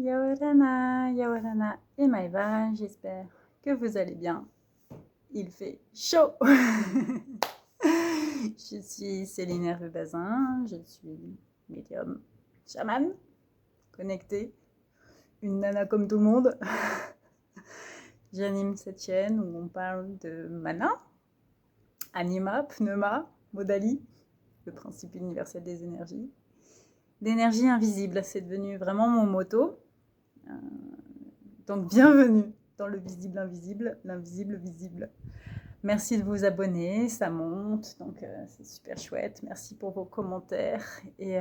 Yaorana, Yaorana et Maëva, j'espère que vous allez bien. Il fait chaud. Je suis Céline Hervé-Bazin, je suis médium chaman, connectée, une nana comme tout le monde. J'anime cette chaîne où on parle de mana, anima, pneuma, modali, le principe universel des énergies, d'énergie invisible. C'est devenu vraiment mon motto. Donc bienvenue dans le visible invisible, l'invisible visible. Merci de vous abonner, ça monte, donc c'est super chouette. Merci pour vos commentaires. Et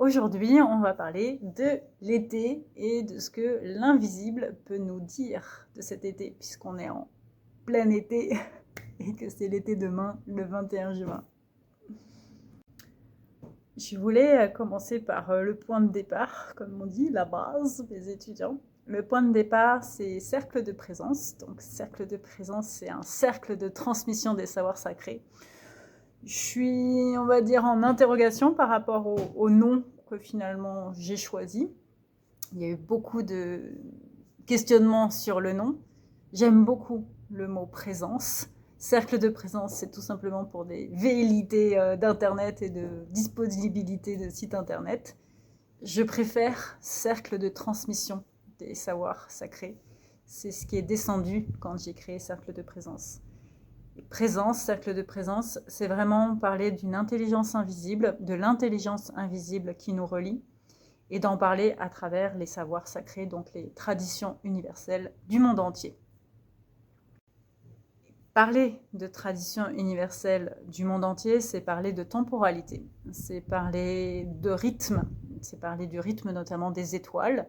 aujourd'hui, on va parler de l'été et de ce que l'invisible peut nous dire de cet été, puisqu'on est en plein été et que c'est l'été demain, le 21 juin. Je voulais commencer par le point de départ, comme on dit, la base des étudiants. Le point de départ, c'est cercle de présence. Donc, cercle de présence, c'est un cercle de transmission des savoirs sacrés. Je suis, on va dire, en interrogation par rapport au nom que finalement j'ai choisi. Il y a eu beaucoup de questionnements sur le nom. J'aime beaucoup le mot présence. Cercle de présence, c'est tout simplement pour des velléités d'internet et de disponibilité de sites internet. Je préfère cercle de transmission des savoirs sacrés. C'est ce qui est descendu quand j'ai créé cercle de présence. Et présence, cercle de présence, c'est vraiment parler d'une intelligence invisible, de l'intelligence invisible qui nous relie, et d'en parler à travers les savoirs sacrés, donc les traditions universelles du monde entier. Parler de traditions universelles du monde entier, c'est parler de temporalité, c'est parler de rythme, c'est parler du rythme notamment des étoiles.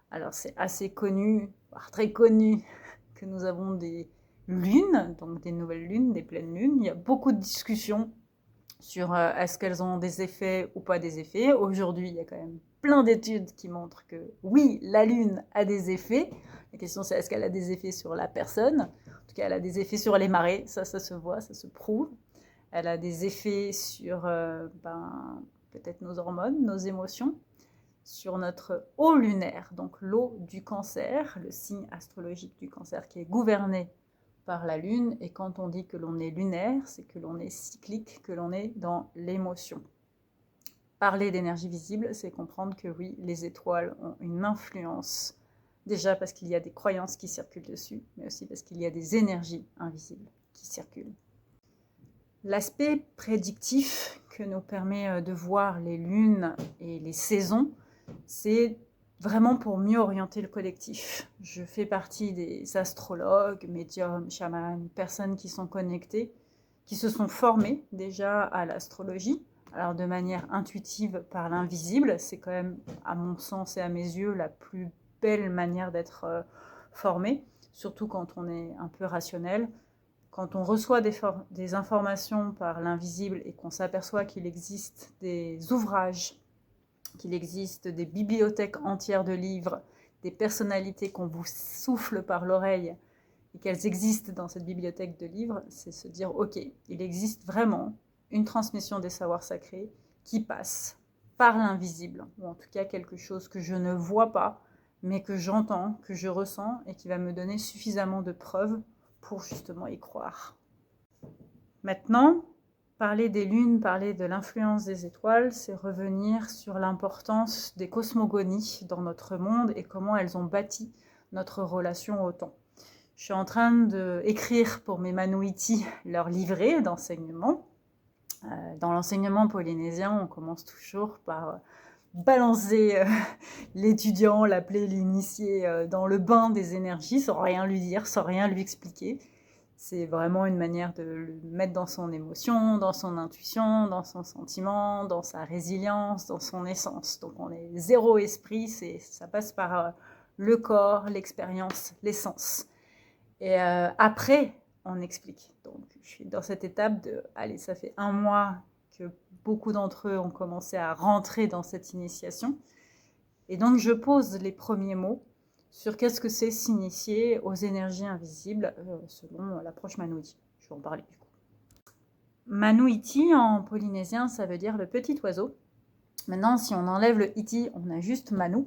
Alors c'est assez connu, voire très connu, que nous avons des lunes, donc des nouvelles lunes, des pleines lunes. Il y a beaucoup de discussions sur est-ce qu'elles ont des effets ou pas des effets. Aujourd'hui, il y a quand même plein d'études qui montrent que oui, la lune a des effets. La question c'est est-ce qu'elle a des effets sur la personne. En tout cas, elle a des effets sur les marées, ça se voit, ça se prouve. Elle a des effets sur peut-être nos hormones, nos émotions, sur notre eau lunaire, donc l'eau du cancer, le signe astrologique du cancer qui est gouverné par la lune. Et quand on dit que l'on est lunaire, c'est que l'on est cyclique, que l'on est dans l'émotion. Parler d'énergie visible, c'est comprendre que oui, les étoiles ont une influence, déjà parce qu'il y a des croyances qui circulent dessus, mais aussi parce qu'il y a des énergies invisibles qui circulent. L'aspect prédictif que nous permet de voir les lunes et les saisons, c'est vraiment pour mieux orienter le collectif. Je fais partie des astrologues, médiums, chamans, personnes qui sont connectées, qui se sont formées déjà à l'astrologie. Alors de manière intuitive par l'invisible, c'est quand même, à mon sens et à mes yeux, la plus belle manière d'être formé, surtout quand on est un peu rationnel. Quand on reçoit des informations par l'invisible et qu'on s'aperçoit qu'il existe des ouvrages, qu'il existe des bibliothèques entières de livres, des personnalités qu'on vous souffle par l'oreille et qu'elles existent dans cette bibliothèque de livres, c'est se dire ok, il existe vraiment une transmission des savoirs sacrés qui passe par l'invisible, ou en tout cas quelque chose que je ne vois pas, mais que j'entends, que je ressens et qui va me donner suffisamment de preuves pour justement y croire. Maintenant, parler des lunes, parler de l'influence des étoiles, c'est revenir sur l'importance des cosmogonies dans notre monde et comment elles ont bâti notre relation au temps. Je suis en train d'écrire pour mes Manouiti leur livret d'enseignement. Dans l'enseignement polynésien, on commence toujours par balancer l'étudiant, l'appeler l'initié dans le bain des énergies, sans rien lui dire, sans rien lui expliquer. C'est vraiment une manière de le mettre dans son émotion, dans son intuition, dans son sentiment, dans sa résilience, dans son essence. Donc on est zéro esprit, ça passe par le corps, l'expérience, l'essence. Et après, on explique. Donc je suis dans cette étape de, allez, ça fait 1 mois que beaucoup d'entre eux ont commencé à rentrer dans cette initiation. Et donc je pose les premiers mots sur qu'est-ce que c'est s'initier aux énergies invisibles selon l'approche Manouiti. Je vais en parler du coup. Manouiti en polynésien, ça veut dire le petit oiseau. Maintenant, si on enlève le iti, on a juste Manu.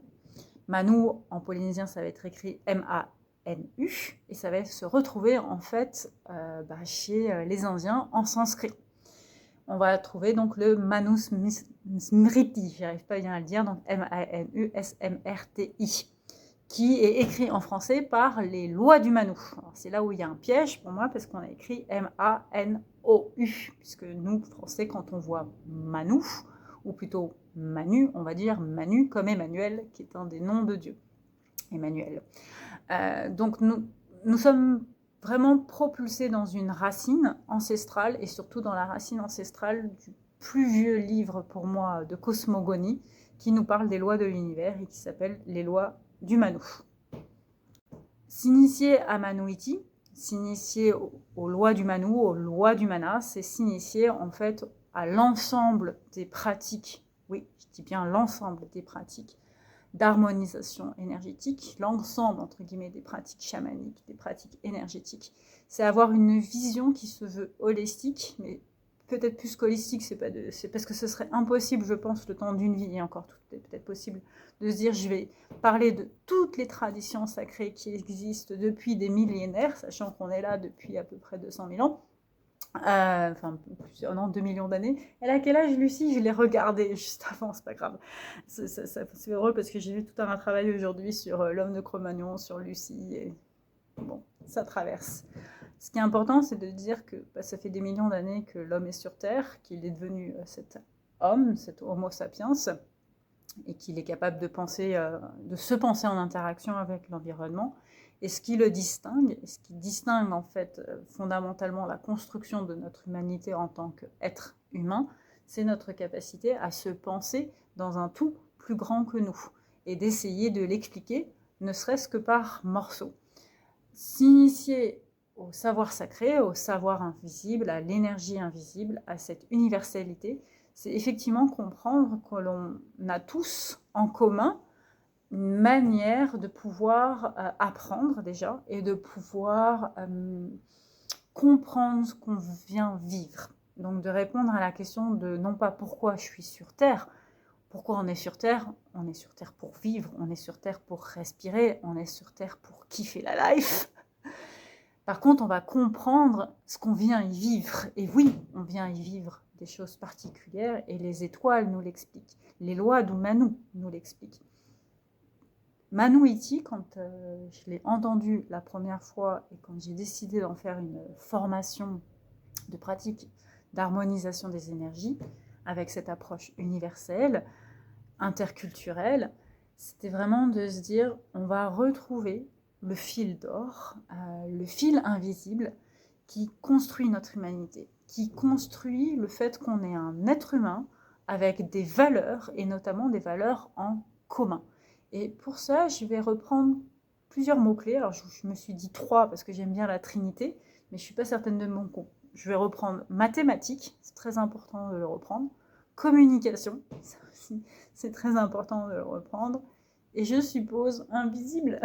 Manu, en polynésien, ça va être écrit M-A-N-U, et ça va se retrouver en fait chez les Indiens en sanskrit. On va trouver donc le Manu Smriti, j'arrive pas bien à le dire, donc M-A-N-U-S-M-R-T-I, qui est écrit en français par les lois du Manu. C'est là où il y a un piège pour moi, parce qu'on a écrit M-A-N-O-U, puisque nous, français, quand on voit Manu, ou plutôt Manu, on va dire Manu comme Emmanuel, qui est un des noms de Dieu. Emmanuel. Donc nous sommes vraiment propulsés dans une racine ancestrale, et surtout dans la racine ancestrale du plus vieux livre pour moi de cosmogonie, qui nous parle des lois de l'univers et qui s'appelle les lois du Manu. S'initier à Manuiti, s'initier aux lois du Manu, aux lois du Mana, c'est s'initier en fait à l'ensemble des pratiques, oui, je dis bien l'ensemble des pratiques d'harmonisation énergétique, l'ensemble, entre guillemets, des pratiques chamaniques, des pratiques énergétiques. C'est avoir une vision qui se veut holistique, mais peut-être plus qu'holistique, c'est parce que ce serait impossible, je pense, le temps d'une vie, et encore tout est peut-être possible, de se dire, je vais parler de toutes les traditions sacrées qui existent depuis des millénaires, sachant qu'on est là depuis à peu près 200 000 ans, enfin, non, 2 millions d'années. Elle a quel âge, Lucie? Je l'ai regardée juste avant, c'est pas grave. C'est heureux parce que j'ai vu tout un travail aujourd'hui sur l'homme de Cro-Magnon, sur Lucie, et bon, ça traverse. Ce qui est important, c'est de dire que ça fait des millions d'années que l'homme est sur Terre, qu'il est devenu cet homme, cet Homo sapiens, et qu'il est capable de penser, de se penser en interaction avec l'environnement. Et ce qui le distingue, et ce qui distingue en fait fondamentalement la construction de notre humanité en tant qu'être humain, c'est notre capacité à se penser dans un tout plus grand que nous, et d'essayer de l'expliquer, ne serait-ce que par morceaux. S'initier au savoir sacré, au savoir invisible, à l'énergie invisible, à cette universalité, c'est effectivement comprendre que l'on a tous en commun une manière de pouvoir apprendre déjà, et de pouvoir comprendre ce qu'on vient vivre. Donc de répondre à la question de non pas pourquoi je suis sur Terre, pourquoi on est sur Terre? On est sur Terre pour vivre, on est sur Terre pour respirer, on est sur Terre pour kiffer la life. Par contre, on va comprendre ce qu'on vient y vivre. Et oui, on vient y vivre des choses particulières, et les étoiles nous l'expliquent. Les lois du Manu nous l'expliquent. Manuiti, quand je l'ai entendu la première fois, et quand j'ai décidé d'en faire une formation de pratique d'harmonisation des énergies, avec cette approche universelle, interculturelle, c'était vraiment de se dire, on va retrouver le fil d'or, le fil invisible qui construit notre humanité, qui construit le fait qu'on est un être humain avec des valeurs, et notamment des valeurs en commun. Et pour ça, je vais reprendre plusieurs mots-clés. Alors, je me suis dit 3 parce que j'aime bien la Trinité, mais je ne suis pas certaine de mon coup. Je vais reprendre mathématiques, c'est très important de le reprendre. Communication, ça aussi, c'est très important de le reprendre. Et je suppose invisible.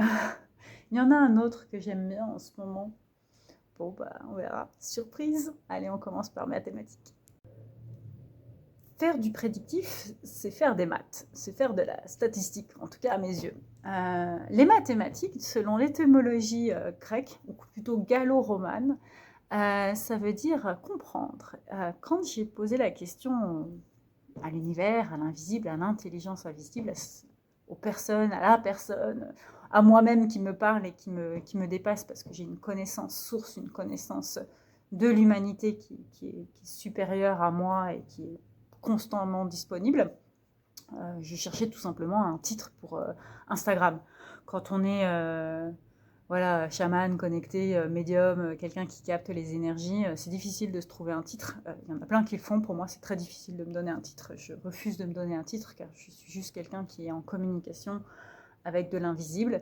Il y en a un autre que j'aime bien en ce moment. Bon, on verra. Surprise. Allez, on commence par mathématiques. Faire du prédictif, c'est faire des maths, c'est faire de la statistique, en tout cas à mes yeux. Les mathématiques, selon l'étymologie grecque, ou plutôt gallo-romane, ça veut dire comprendre. Quand j'ai posé la question à l'univers, à l'invisible, à l'intelligence invisible, aux personnes, à la personne, à moi-même qui me parle et qui me dépasse, parce que j'ai une connaissance source, une connaissance de l'humanité qui est supérieure à moi et qui est constamment disponible. Je cherchais tout simplement un titre pour Instagram. Quand on est voilà, chaman, connecté, médium, quelqu'un qui capte les énergies, c'est difficile de se trouver un titre. Il y en a plein qui le font. Pour moi, c'est très difficile de me donner un titre. Je refuse de me donner un titre, car je suis juste quelqu'un qui est en communication avec de l'invisible.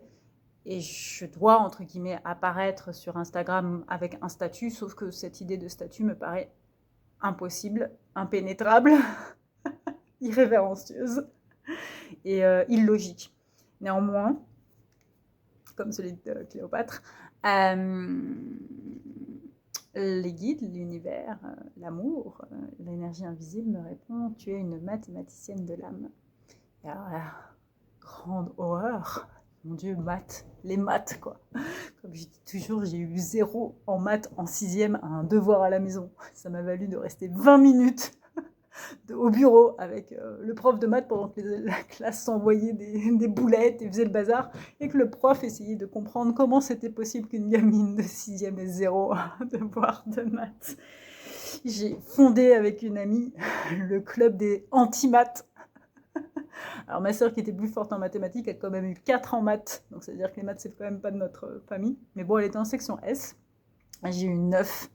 Et je dois, entre guillemets, apparaître sur Instagram avec un statut, sauf que cette idée de statut me paraît impossible, impénétrable, irrévérencieuse et illogique. Néanmoins, comme celui de Cléopâtre, les guides, l'univers, l'amour, l'énergie invisible me répond « Tu es une mathématicienne de l'âme ». Et alors là, grande horreur. Mon Dieu, maths, les maths, quoi. Comme je dis toujours, j'ai eu 0 en maths en 6e à un devoir à la maison. Ça m'a valu de rester 20 minutes au bureau avec le prof de maths pendant que la classe s'envoyait des boulettes et faisait le bazar, et que le prof essayait de comprendre comment c'était possible qu'une gamine de 6e ait 0 devoir de maths. J'ai fondé avec une amie le club des anti-maths. Alors ma sœur qui était plus forte en mathématiques a quand même eu 4 en maths, donc ça veut dire que les maths c'est quand même pas de notre famille, mais bon elle était en section S, j'ai eu 9.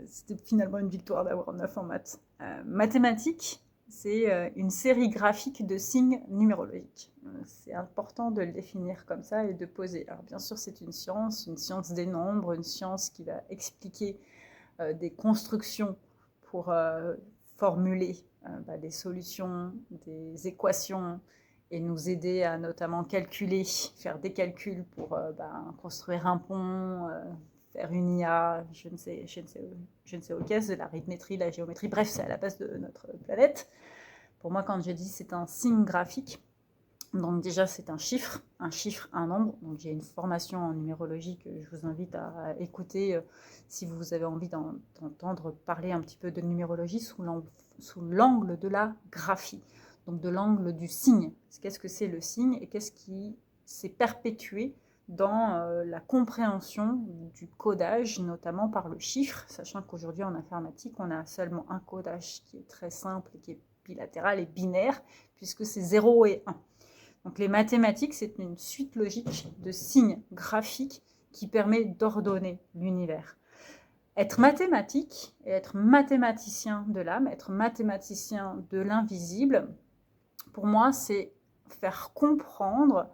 C'était finalement une victoire d'avoir 9 en maths. Mathématiques, c'est une série graphique de signes numérologiques. C'est important de le définir comme ça et de poser. Alors bien sûr c'est une science des nombres, une science qui va expliquer des constructions pour formuler des solutions, des équations, et nous aider à notamment calculer, faire des calculs pour construire un pont, faire une IA, je ne sais ok, c'est l'arithmétrie, la géométrie, bref, c'est à la base de notre planète. Pour moi, quand je dis c'est un signe graphique, donc déjà c'est un chiffre, un nombre. Donc j'ai une formation en numérologie que je vous invite à écouter si vous avez envie d'entendre parler un petit peu de numérologie sous l'angle de la graphie, donc de l'angle du signe. Qu'est-ce que c'est le signe et qu'est-ce qui s'est perpétué dans la compréhension du codage, notamment par le chiffre, sachant qu'aujourd'hui en informatique, on a seulement un codage qui est très simple, qui est bilatéral et binaire, puisque c'est 0 et 1. Donc les mathématiques, c'est une suite logique de signes graphiques qui permet d'ordonner l'univers. Être mathématique et être mathématicien de l'âme, être mathématicien de l'invisible, pour moi, c'est faire comprendre,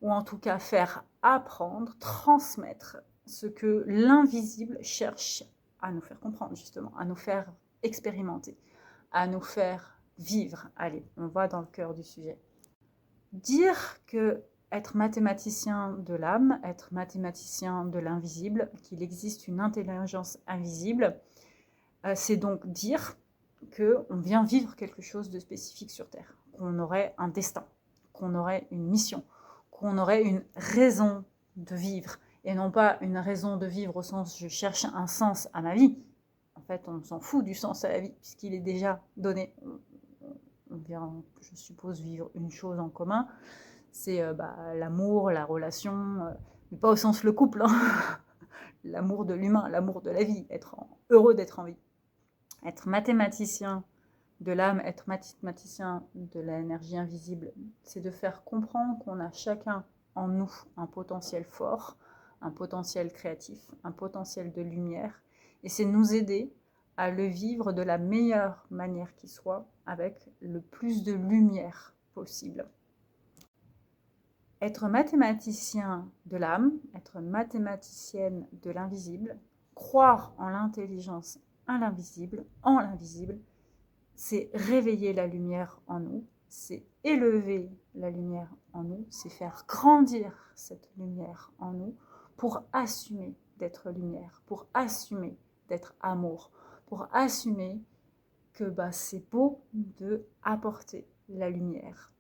ou en tout cas faire apprendre, transmettre ce que l'invisible cherche à nous faire comprendre, justement, à nous faire expérimenter, à nous faire vivre. Allez, on va dans le cœur du sujet. Dire que être mathématicien de l'âme, être mathématicien de l'invisible, qu'il existe une intelligence invisible, c'est donc dire qu'on vient vivre quelque chose de spécifique sur Terre, qu'on aurait un destin, qu'on aurait une mission, qu'on aurait une raison de vivre, et non pas une raison de vivre au sens je cherche un sens à ma vie. En fait, on s'en fout du sens à la vie, puisqu'il est déjà donné. On vient, je suppose, vivre une chose en commun, c'est l'amour, la relation, mais pas au sens le couple, hein. L'amour de l'humain, l'amour de la vie, heureux d'être en vie. Être mathématicien de l'âme, être mathématicien de l'énergie invisible, c'est de faire comprendre qu'on a chacun en nous un potentiel fort, un potentiel créatif, un potentiel de lumière, et c'est nous aider à le vivre de la meilleure manière qui soit, avec le plus de lumière possible. Être mathématicien de l'âme, être mathématicienne de l'invisible, croire en l'intelligence en l'invisible, c'est réveiller la lumière en nous, c'est élever la lumière en nous, c'est faire grandir cette lumière en nous pour assumer d'être lumière, pour assumer d'être amour, pour assumer que c'est beau de apporter la lumière.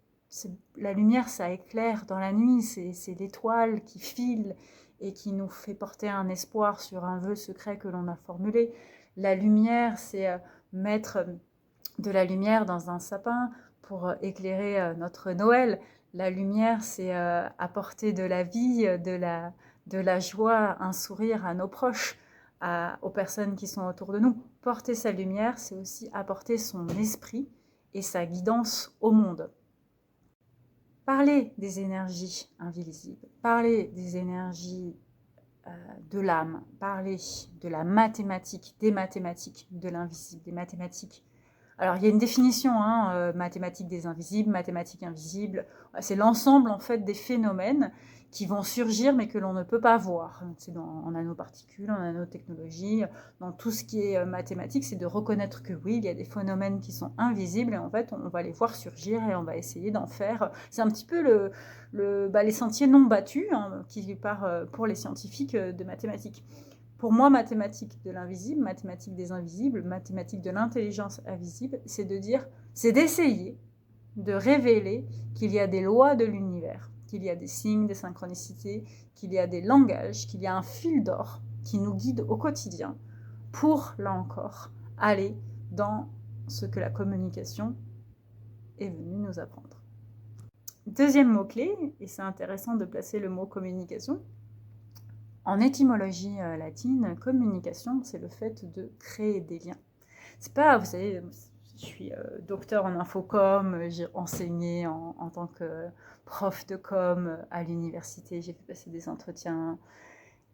La lumière, ça éclaire dans la nuit, c'est l'étoile qui file et qui nous fait porter un espoir sur un vœu secret que l'on a formulé. La lumière, c'est mettre de la lumière dans un sapin pour éclairer notre Noël. La lumière, c'est apporter de la vie, de la joie, un sourire à nos proches, aux personnes qui sont autour de nous. Porter sa lumière, c'est aussi apporter son esprit et sa guidance au monde. Parler des énergies invisibles, parler des énergies de l'âme, parler de la mathématique, des mathématiques, de l'invisible, des mathématiques. Alors, il y a une définition, mathématiques des invisibles, mathématiques invisibles. C'est l'ensemble, en fait, des phénomènes qui vont surgir, mais que l'on ne peut pas voir. C'est en nanoparticules, en nanotechnologie, dans tout ce qui est mathématique, c'est de reconnaître que oui, il y a des phénomènes qui sont invisibles, et en fait, on va les voir surgir, et on va essayer d'en faire. C'est un petit peu les sentiers non battus, qui part pour les scientifiques de mathématiques. Pour moi, mathématiques de l'invisible, mathématiques des invisibles, mathématiques de l'intelligence invisible, c'est d'essayer de révéler qu'il y a des lois de l'univers, qu'il y a des signes, des synchronicités, qu'il y a des langages, qu'il y a un fil d'or qui nous guide au quotidien pour, là encore, aller dans ce que la communication est venue nous apprendre. Deuxième mot-clé, et c'est intéressant de placer le mot communication, en étymologie latine, communication, c'est le fait de créer des liens. C'est pas, vous savez, je suis docteur en infocom, j'ai enseigné en tant que prof de com à l'université, j'ai fait passer des entretiens.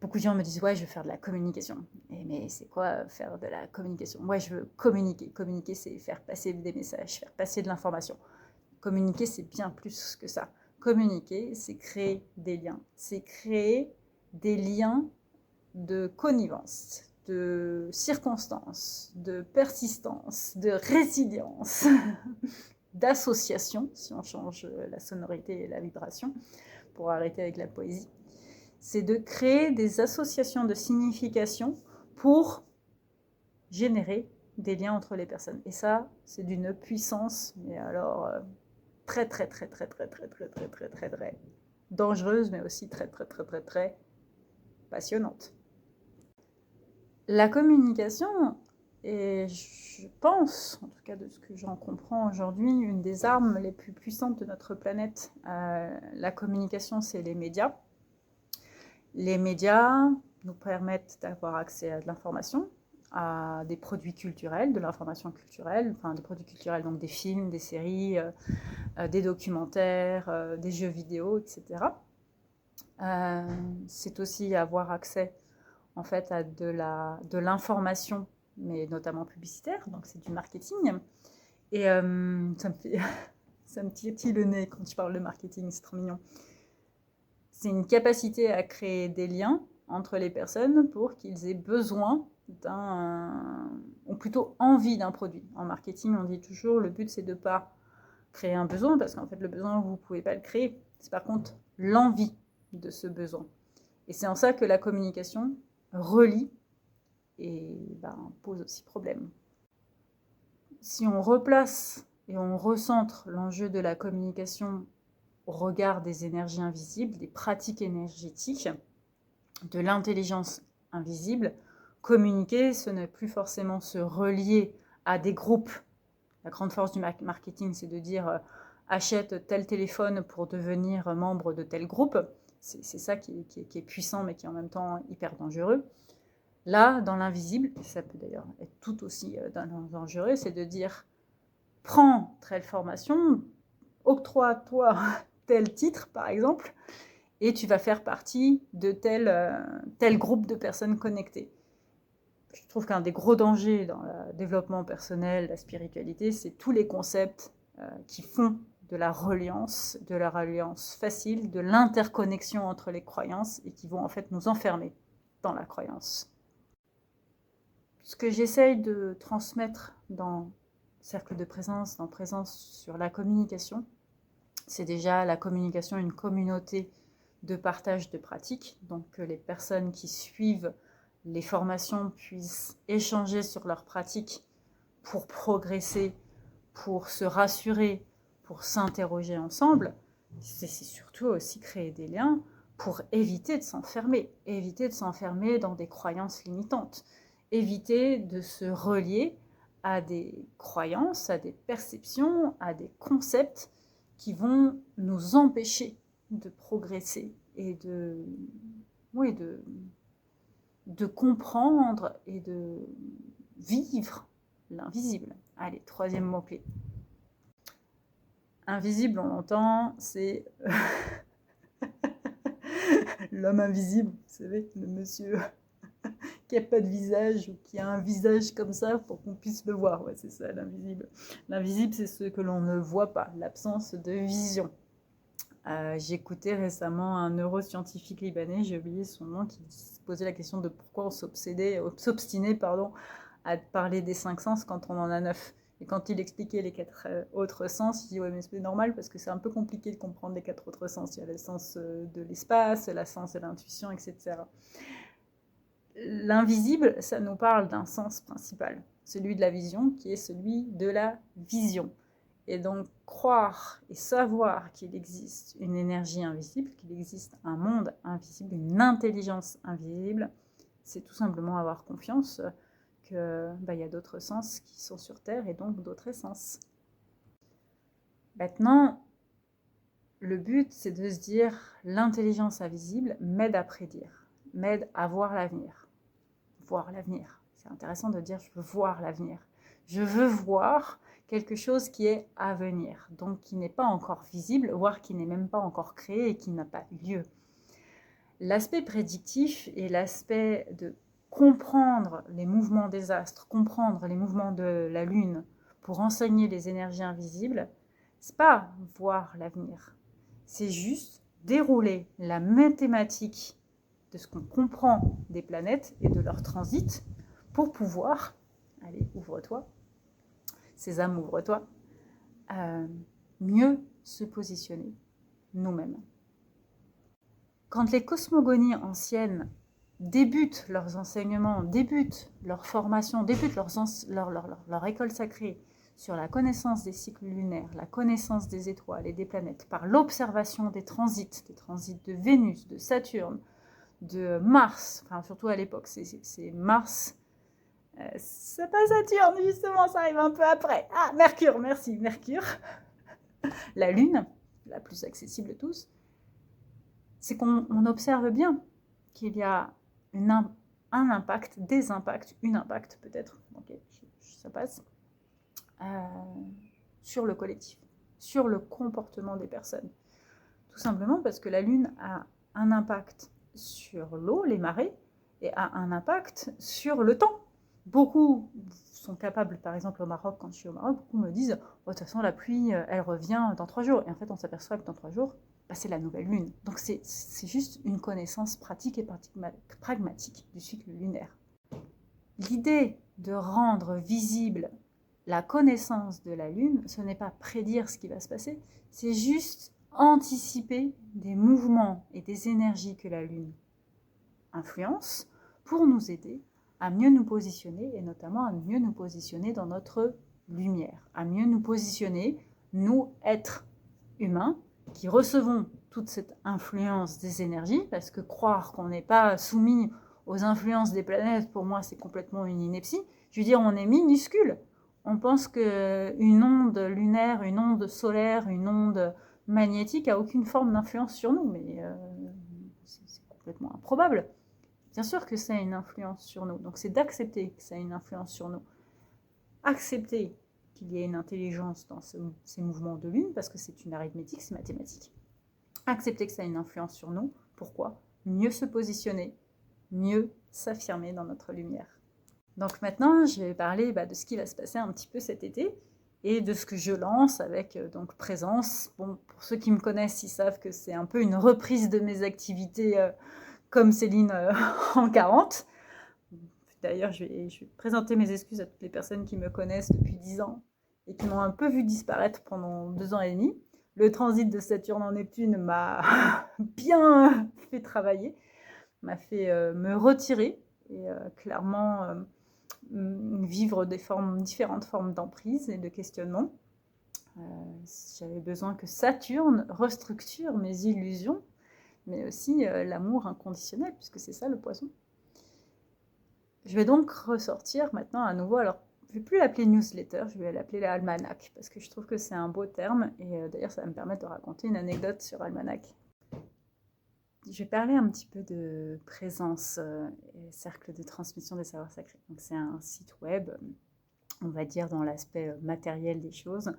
Beaucoup de gens me disent « ouais, je veux faire de la communication ». Mais c'est quoi faire de la communication? Ouais, je veux communiquer. Communiquer, c'est faire passer des messages, faire passer de l'information. Communiquer, c'est bien plus que ça. Communiquer, c'est créer des liens. C'est créer des liens de connivence, de circonstance, de persistance, de résilience, d'association, si on change la sonorité et la vibration, pour arrêter avec la poésie. C'est de créer des associations de signification pour générer des liens entre les personnes. Et ça, c'est d'une puissance, mais alors très dangereuse, mais aussi très passionnante. La communication est, je pense, en tout cas de ce que j'en comprends aujourd'hui, une des armes les plus puissantes de notre planète. La communication, c'est les médias. Les médias nous permettent d'avoir accès à de l'information, à des produits culturels, de l'information culturelle, enfin des produits culturels, donc des films, des séries, des documentaires, des jeux vidéo, etc. C'est aussi avoir accès en fait à de l'information, mais notamment publicitaire, donc c'est du marketing. Et ça me titille le nez quand je parle de marketing, c'est trop mignon. C'est une capacité à créer des liens entre les personnes pour qu'ils aient besoin ou plutôt envie d'un produit. En marketing, on dit toujours, le but c'est de ne pas créer un besoin, parce qu'en fait le besoin, vous ne pouvez pas le créer. C'est par contre l'envie de ce besoin. Et c'est en ça que la communication relie et pose aussi problème. Si on replace et on recentre l'enjeu de la communication au regard des énergies invisibles, des pratiques énergétiques, de l'intelligence invisible, communiquer, ce n'est plus forcément se relier à des groupes. La grande force du marketing, c'est de dire achète tel téléphone pour devenir membre de tel groupe. C'est ça qui est puissant, mais qui est en même temps hyper dangereux. Là, dans l'invisible, et ça peut d'ailleurs être tout aussi dangereux, c'est de dire prends telle formation, octroie-toi tel titre, par exemple, et tu vas faire partie de tel groupe de personnes connectées. Je trouve qu'un des gros dangers dans le développement personnel, la spiritualité, c'est tous les concepts qui font de la reliance facile, de l'interconnexion entre les croyances et qui vont en fait nous enfermer dans la croyance. Ce que j'essaye de transmettre dans Cercle de Présence, dans Présence sur la communication, c'est déjà la communication, une communauté de partage de pratiques, donc que les personnes qui suivent les formations puissent échanger sur leurs pratiques pour progresser, pour se rassurer, pour s'interroger ensemble. C'est surtout aussi créer des liens pour éviter de s'enfermer dans des croyances limitantes, éviter de se relier à des croyances, à des perceptions, à des concepts qui vont nous empêcher de progresser et de comprendre et de vivre l'invisible. Allez, troisième mot-clé. Invisible, on l'entend, c'est l'homme invisible, vous savez, le monsieur qui n'a pas de visage ou qui a un visage comme ça pour qu'on puisse le voir. Ouais, c'est ça, l'invisible. L'invisible, c'est ce que l'on ne voit pas, l'absence de vision. J'écoutais récemment un neuroscientifique libanais, j'ai oublié son nom, qui se posait la question de pourquoi on s'obstinait à parler des 5 sens quand on en a 9. Et quand il expliquait les 4 autres sens, il dit ouais, mais c'est normal parce que c'est un peu compliqué de comprendre les 4 autres sens. Il y a le sens de l'espace, le sens de l'intuition, etc. L'invisible, ça nous parle d'un sens principal, celui de la vision, qui est celui de la vision. Et donc, croire et savoir qu'il existe une énergie invisible, qu'il existe un monde invisible, une intelligence invisible, c'est tout simplement avoir confiance qu'il y a d'autres sens qui sont sur Terre et donc d'autres essences. Maintenant, le but, c'est de se dire, l'intelligence invisible m'aide à prédire, m'aide à voir l'avenir. Voir l'avenir. C'est intéressant de dire, je veux voir l'avenir. Je veux voir quelque chose qui est à venir, donc qui n'est pas encore visible, voire qui n'est même pas encore créé et qui n'a pas eu lieu. L'aspect prédictif et l'aspect de comprendre les mouvements des astres, comprendre les mouvements de la Lune pour enseigner les énergies invisibles, c'est pas voir l'avenir. C'est juste dérouler la mathématique de ce qu'on comprend des planètes et de leur transit pour pouvoir, allez, ouvre-toi, Sésame, ouvre-toi, mieux se positionner nous-mêmes. Quand les cosmogonies anciennes débutent leurs enseignements, débutent leur formation, débutent leur école sacrée sur la connaissance des cycles lunaires, la connaissance des étoiles et des planètes, par l'observation des transits de Vénus, de Saturne, de Mars, enfin surtout à l'époque, c'est Mars, c'est pas Saturne justement, ça arrive un peu après. Ah, Mercure, merci, Mercure, la Lune, la plus accessible de tous, c'est qu'on observe bien qu'il y a un impact, des impacts, une impact peut-être, ok, ça passe, sur le collectif, sur le comportement des personnes. Tout simplement parce que la Lune a un impact sur l'eau, les marées, et a un impact sur le temps. Beaucoup sont capables, par exemple au Maroc, quand je suis au Maroc, beaucoup me disent oh, « de toute façon la pluie, elle revient dans 3 jours ». Et en fait, on s'aperçoit que dans 3 jours, c'est la nouvelle lune. Donc c'est juste une connaissance pratique et pragmatique du cycle lunaire. L'idée de rendre visible la connaissance de la lune, ce n'est pas prédire ce qui va se passer, c'est juste anticiper des mouvements et des énergies que la lune influence pour nous aider à mieux nous positionner et notamment à mieux nous positionner dans notre lumière, à mieux nous positionner, nous, êtres humains, qui recevons toute cette influence des énergies, parce que croire qu'on n'est pas soumis aux influences des planètes, pour moi, c'est complètement une ineptie. Je veux dire, on est minuscule. On pense qu'une onde lunaire, une onde solaire, une onde magnétique a aucune forme d'influence sur nous, mais c'est complètement improbable. Bien sûr que ça a une influence sur nous, donc c'est d'accepter que ça a une influence sur nous. Accepter qu'il y ait une intelligence dans ces mouvements de lune, parce que c'est une arithmétique, c'est mathématique. Accepter que ça a une influence sur nous. Pourquoi ? Mieux se positionner, mieux s'affirmer dans notre lumière. Donc maintenant, je vais parler de ce qui va se passer un petit peu cet été et de ce que je lance avec donc Présence. Bon, pour ceux qui me connaissent, ils savent que c'est un peu une reprise de mes activités comme Céline en 40. D'ailleurs, je vais présenter mes excuses à toutes les personnes qui me connaissent depuis 10 ans et qui m'ont un peu vu disparaître pendant 2 ans et demi. Le transit de Saturne en Neptune m'a bien fait travailler, m'a fait me retirer et clairement vivre différentes formes d'emprise et de questionnement. J'avais besoin que Saturne restructure mes illusions, mais aussi l'amour inconditionnel, puisque c'est ça le poisson. Je vais donc ressortir maintenant à nouveau, alors je ne vais plus l'appeler newsletter, je vais l'appeler l'almanach, parce que je trouve que c'est un beau terme, et d'ailleurs ça va me permettre de raconter une anecdote sur almanach. Je vais parler un petit peu de Présence et cercle de transmission des savoirs sacrés. Donc c'est un site web, on va dire dans l'aspect matériel des choses,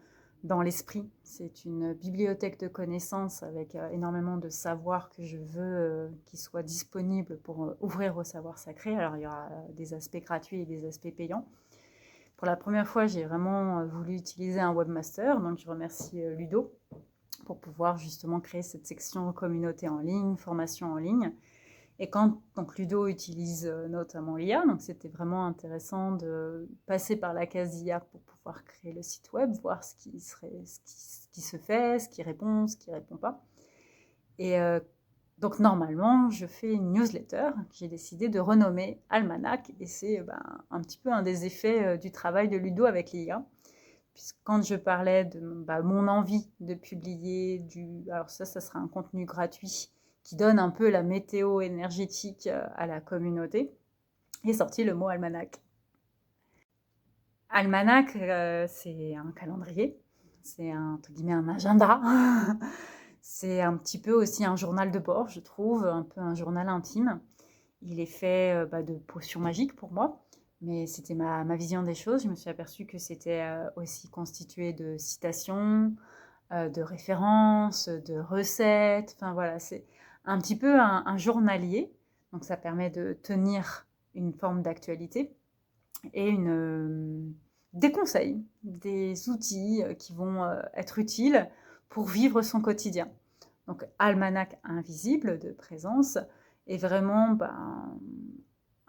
dans l'esprit. C'est une bibliothèque de connaissances avec énormément de savoirs que je veux qui soient disponibles pour ouvrir au savoir sacré. Alors il y aura des aspects gratuits et des aspects payants. Pour la première fois, j'ai vraiment voulu utiliser un webmaster, donc je remercie Ludo pour pouvoir justement créer cette section communauté en ligne, formation en ligne. Et quand donc, Ludo utilise notamment l'IA, donc c'était vraiment intéressant de passer par la case IA pour pouvoir créer le site web, voir ce qui se fait, ce qui répond pas. Et donc normalement, je fais une newsletter que j'ai décidé de renommer Almanach, et c'est un petit peu un des effets du travail de Ludo avec l'IA, Puisque quand je parlais de mon envie de publier alors ça sera un contenu gratuit qui donne un peu la météo énergétique à la communauté, est sorti le mot almanach. Almanach, c'est un calendrier, c'est entre guillemets un agenda. C'est un petit peu aussi un journal de bord, je trouve, un peu un journal intime. Il est fait de potions magiques pour moi, mais c'était ma vision des choses. Je me suis aperçue que c'était aussi constitué de citations, de références, de recettes. Enfin voilà, c'est un petit peu un journalier. Donc ça permet de tenir une forme d'actualité et des conseils, des outils qui vont être utiles pour vivre son quotidien. Donc almanach invisible de présence est vraiment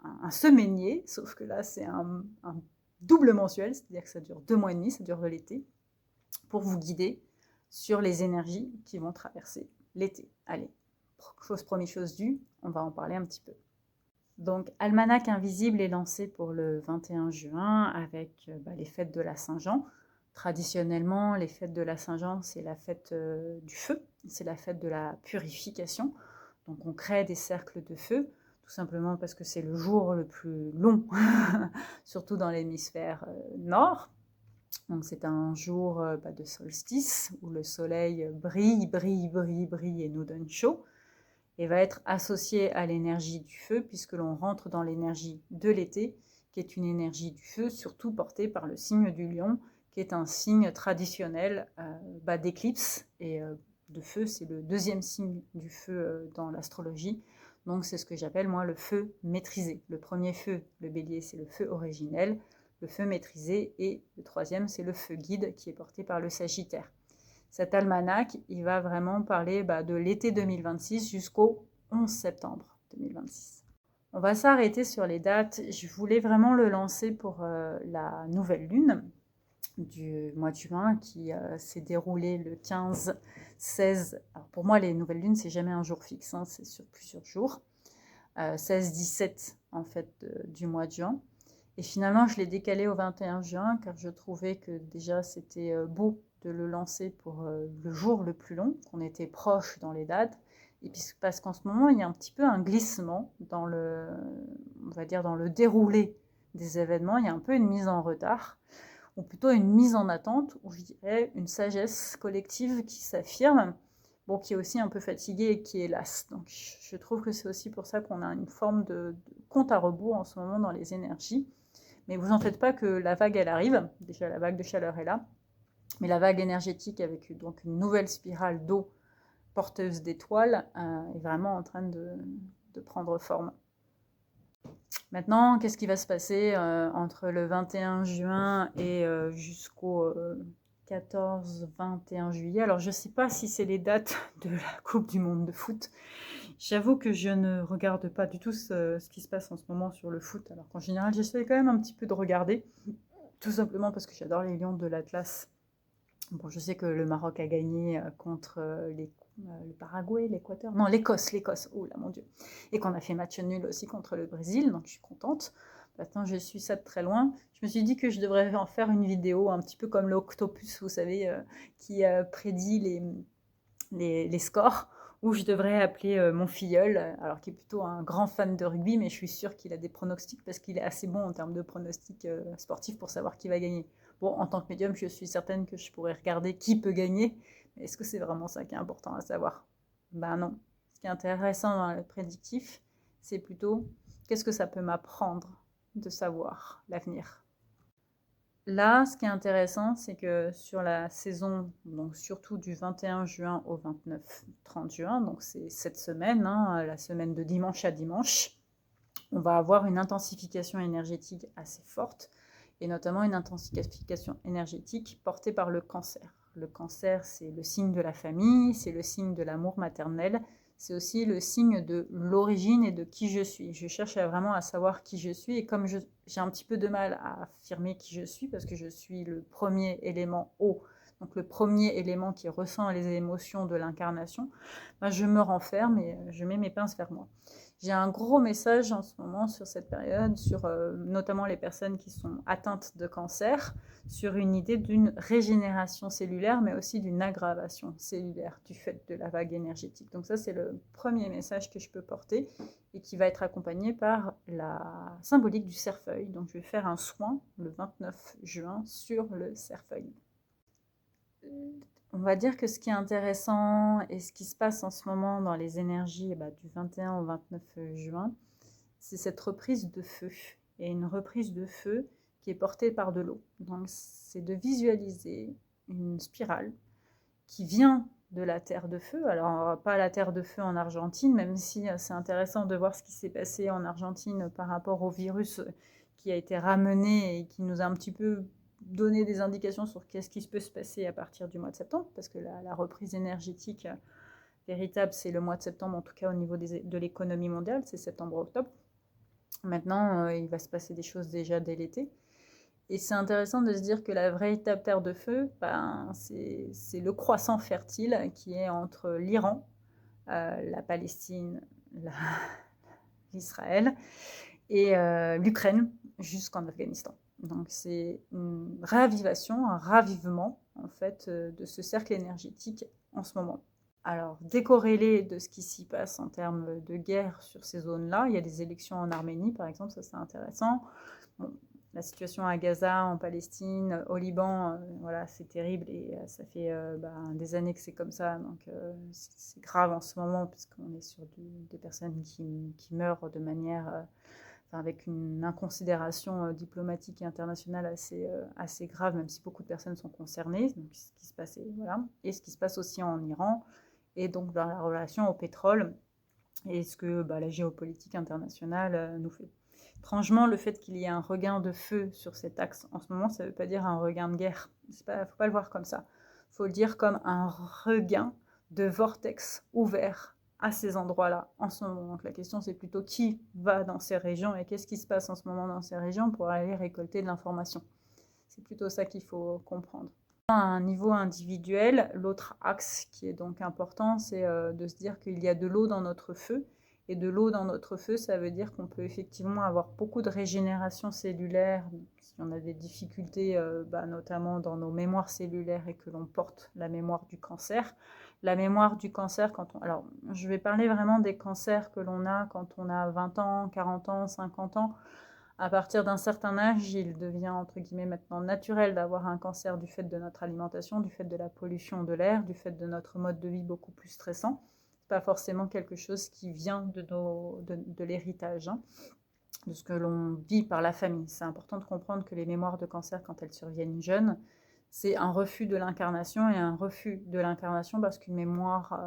un semainier, sauf que là c'est un double mensuel, c'est-à-dire que ça dure 2 mois et demi, ça dure de l'été, pour vous guider sur les énergies qui vont traverser l'été. Allez, chose promis, chose due, on va en parler un petit peu. Donc, Almanach Invisible est lancé pour le 21 juin avec les fêtes de la Saint-Jean. Traditionnellement, les fêtes de la Saint-Jean, c'est la fête du feu, c'est la fête de la purification. Donc, on crée des cercles de feu, tout simplement parce que c'est le jour le plus long, surtout dans l'hémisphère nord. Donc, c'est un jour de solstice où le soleil brille et nous donne chaud, et va être associé à l'énergie du feu, puisque l'on rentre dans l'énergie de l'été, qui est une énergie du feu, surtout portée par le signe du lion, qui est un signe traditionnel d'éclipse, et de feu, c'est le deuxième signe du feu dans l'astrologie, donc c'est ce que j'appelle moi le feu maîtrisé. Le premier feu, le bélier, c'est le feu originel, le feu maîtrisé, et le troisième, c'est le feu guide, qui est porté par le sagittaire. Cet almanach, il va vraiment parler de l'été 2026 jusqu'au 11 septembre 2026. On va s'arrêter sur les dates. Je voulais vraiment le lancer pour la nouvelle lune du mois de juin qui s'est déroulée le 15-16. Alors pour moi, les nouvelles lunes, c'est jamais un jour fixe, hein, c'est sur plusieurs jours. 16-17 en fait du mois de juin. Et finalement, je l'ai décalé au 21 juin car je trouvais que déjà c'était beau de le lancer pour le jour le plus long, qu'on était proche dans les dates, et puis parce qu'en ce moment, il y a un petit peu un glissement dans on va dire dans le déroulé des événements, il y a un peu une mise en retard, ou plutôt une mise en attente, ou je dirais une sagesse collective qui s'affirme, qui est aussi un peu fatiguée et qui est lasse. Donc je trouve que c'est aussi pour ça qu'on a une forme de compte à rebours en ce moment dans les énergies. Mais vous en faites pas que la vague, elle arrive. Déjà, la vague de chaleur est là. Mais la vague énergétique avec donc une nouvelle spirale d'eau porteuse d'étoiles est vraiment en train de prendre forme. Maintenant, qu'est-ce qui va se passer entre le 21 juin et jusqu'au 14-21 juillet? Alors, je ne sais pas si c'est les dates de la Coupe du Monde de foot. J'avoue que je ne regarde pas du tout ce qui se passe en ce moment sur le foot, alors qu'en général, j'essaie quand même un petit peu de regarder, tout simplement parce que j'adore les Lions de l'Atlas. Bon, je sais que le Maroc a gagné contre le Paraguay, l'Équateur, non, l'Écosse, oh là mon Dieu, et qu'on a fait match nul aussi contre le Brésil, donc je suis contente. Maintenant, je suis ça de très loin. Je me suis dit que je devrais en faire une vidéo, un petit peu comme l'Octopus, vous savez, qui prédit les scores, où je devrais appeler mon filleul, alors qui est plutôt un grand fan de rugby, mais je suis sûre qu'il a des pronostics, parce qu'il est assez bon en termes de pronostics sportifs pour savoir qui va gagner. Bon, en tant que médium, je suis certaine que je pourrais regarder qui peut gagner, mais est-ce que c'est vraiment ça qui est important à savoir? Ben non. Ce qui est intéressant dans le prédictif, c'est plutôt qu'est-ce que ça peut m'apprendre de savoir l'avenir. Là, ce qui est intéressant, c'est que sur la saison, donc surtout du 21 juin au 29-30 juin, donc c'est cette semaine, la semaine de dimanche à dimanche, on va avoir une intensification énergétique assez forte, et notamment une intensification énergétique portée par le cancer. Le cancer, c'est le signe de la famille, c'est le signe de l'amour maternel, c'est aussi le signe de l'origine et de qui je suis. Je cherche vraiment à savoir qui je suis, et comme j'ai un petit peu de mal à affirmer qui je suis, parce que je suis le premier élément eau, donc le premier élément qui ressent les émotions de l'incarnation, je me renferme et je mets mes pinces vers moi. J'ai un gros message en ce moment sur cette période, sur notamment les personnes qui sont atteintes de cancer, sur une idée d'une régénération cellulaire, mais aussi d'une aggravation cellulaire du fait de la vague énergétique. Donc ça, c'est le premier message que je peux porter et qui va être accompagné par la symbolique du cerfeuil. Donc je vais faire un soin le 29 juin sur le cerfeuil. On va dire que ce qui est intéressant et ce qui se passe en ce moment dans les énergies du 21 au 29 juin, c'est cette reprise de feu. Et une reprise de feu qui est portée par de l'eau. Donc c'est de visualiser une spirale qui vient de la terre de feu. Alors pas la terre de feu en Argentine, même si c'est intéressant de voir ce qui s'est passé en Argentine par rapport au virus qui a été ramené et qui nous a un petit peu donner des indications sur qu'est-ce qui peut se passer à partir du mois de septembre, parce que la reprise énergétique véritable, c'est le mois de septembre, en tout cas au niveau de l'économie mondiale, c'est septembre-octobre. Maintenant, il va se passer des choses déjà dès l'été. Et c'est intéressant de se dire que la véritable terre de feu, c'est le croissant fertile qui est entre l'Iran, la Palestine, l'Israël et l'Ukraine jusqu'en Afghanistan. Donc c'est une réavivation, un ravivement en fait de ce cercle énergétique en ce moment. Alors décorrélé de ce qui s'y passe en termes de guerre sur ces zones-là, il y a des élections en Arménie par exemple, ça c'est intéressant. Bon, la situation à Gaza, en Palestine, au Liban, voilà, c'est terrible et ça fait des années que c'est comme ça, donc c'est grave en ce moment puisqu'on est sur des personnes qui meurent de manière avec une inconsidération diplomatique et internationale assez grave, même si beaucoup de personnes sont concernées. Donc, ce qui se passe, voilà. Et ce qui se passe aussi en Iran, et donc dans la relation au pétrole, et ce que la géopolitique internationale nous fait. Étrangement, le fait qu'il y ait un regain de feu sur cet axe en ce moment, ça ne veut pas dire un regain de guerre. Il ne faut pas le voir comme ça. Il faut le dire comme un regain de vortex ouvert à ces endroits-là en ce moment. Donc la question, c'est plutôt qui va dans ces régions et qu'est-ce qui se passe en ce moment dans ces régions pour aller récolter de l'information. C'est plutôt ça qu'il faut comprendre. À un niveau individuel, l'autre axe qui est donc important, c'est de se dire qu'il y a de l'eau dans notre feu. Et de l'eau dans notre feu, ça veut dire qu'on peut effectivement avoir beaucoup de régénération cellulaire si on a des difficultés, notamment dans nos mémoires cellulaires et que l'on porte la mémoire du cancer. La mémoire du cancer, alors je vais parler vraiment des cancers que l'on a quand on a 20 ans, 40 ans, 50 ans. À partir d'un certain âge, il devient entre guillemets maintenant naturel d'avoir un cancer du fait de notre alimentation, du fait de la pollution de l'air, du fait de notre mode de vie beaucoup plus stressant. Pas forcément quelque chose qui vient de l'héritage, de ce que l'on vit par la famille. C'est important de comprendre que les mémoires de cancer, quand elles surviennent jeunes, c'est un refus de l'incarnation et un refus de l'incarnation parce qu'une mémoire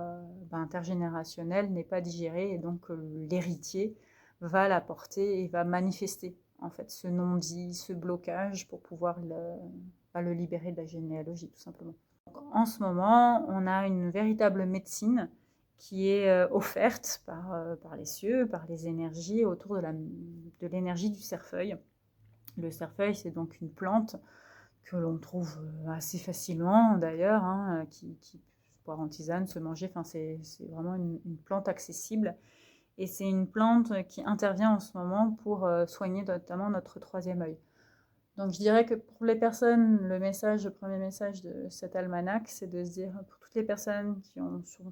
intergénérationnelle n'est pas digérée et donc l'héritier va la porter et va manifester en fait ce non-dit, ce blocage pour pouvoir le libérer de la généalogie tout simplement. Donc, en ce moment, on a une véritable médecine qui est offerte par les cieux, par les énergies autour de l'énergie du cerfeuil. Le cerfeuil, c'est donc une plante que l'on trouve assez facilement d'ailleurs, qui peut se boire en tisane, se manger, c'est vraiment une plante accessible. Et c'est une plante qui intervient en ce moment pour soigner notamment notre troisième œil. Donc je dirais que pour les personnes, le premier message de cet almanach, c'est de se dire, pour toutes les personnes qui ont sur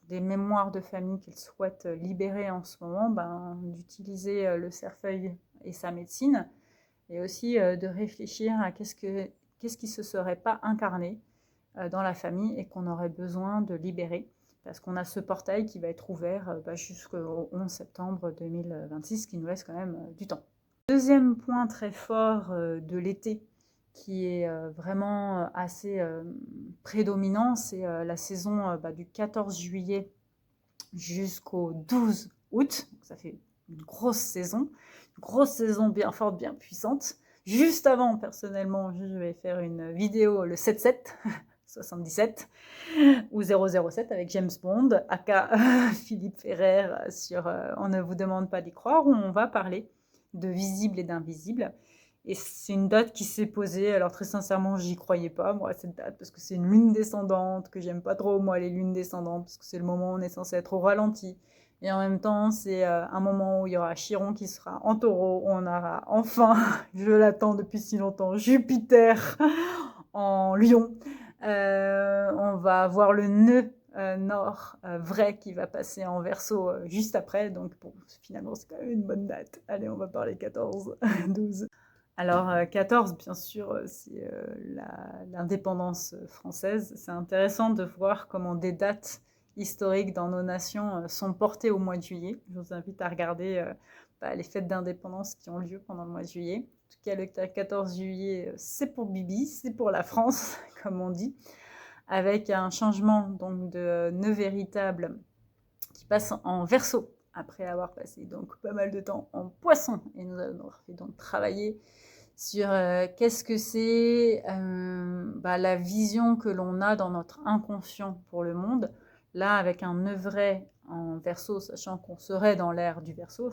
des mémoires de famille qu'elles souhaitent libérer en ce moment, d'utiliser le cerfeuil et sa médecine, et aussi de réfléchir à qu'est-ce qui ne se serait pas incarné dans la famille et qu'on aurait besoin de libérer. Parce qu'on a ce portail qui va être ouvert jusqu'au 11 septembre 2026, qui nous laisse quand même du temps. Deuxième point très fort de l'été, qui est vraiment assez prédominant, c'est la saison du 14 juillet jusqu'au 12 août. Donc ça fait une grosse saison bien forte, bien puissante. Juste avant, personnellement, je vais faire une vidéo le 7-7, 77 ou 007 avec James Bond, aka Philippe Ferrer sur On ne vous demande pas d'y croire, où on va parler de visible et d'invisible. Et c'est une date qui s'est posée, alors très sincèrement, j'y croyais pas, moi, cette date, parce que c'est une lune descendante, que j'aime pas trop, moi, les lunes descendantes, parce que c'est le moment où on est censé être au ralenti, Et en même temps, c'est un moment où il y aura Chiron qui sera en taureau. On aura enfin, je l'attends depuis si longtemps, Jupiter en lion. On va avoir le nœud nord vrai qui va passer en verseau juste après. Donc bon, finalement, c'est quand même une bonne date. Allez, on va parler 14, 12. Alors 14, bien sûr, c'est l'indépendance française. C'est intéressant de voir comment des dates historiques dans nos nations sont portées au mois de juillet. Je vous invite à regarder les fêtes d'indépendance qui ont lieu pendant le mois de juillet. En tout cas, le 14 juillet, c'est pour Bibi, c'est pour la France, comme on dit, avec un changement donc de nœud véritable qui passe en Verseau après avoir passé donc pas mal de temps en Poisson. Et nous allons donc travailler sur qu'est-ce que c'est la vision que l'on a dans notre inconscient pour le monde. Là, avec un œuvret en Verseau, sachant qu'on serait dans l'ère du Verseau,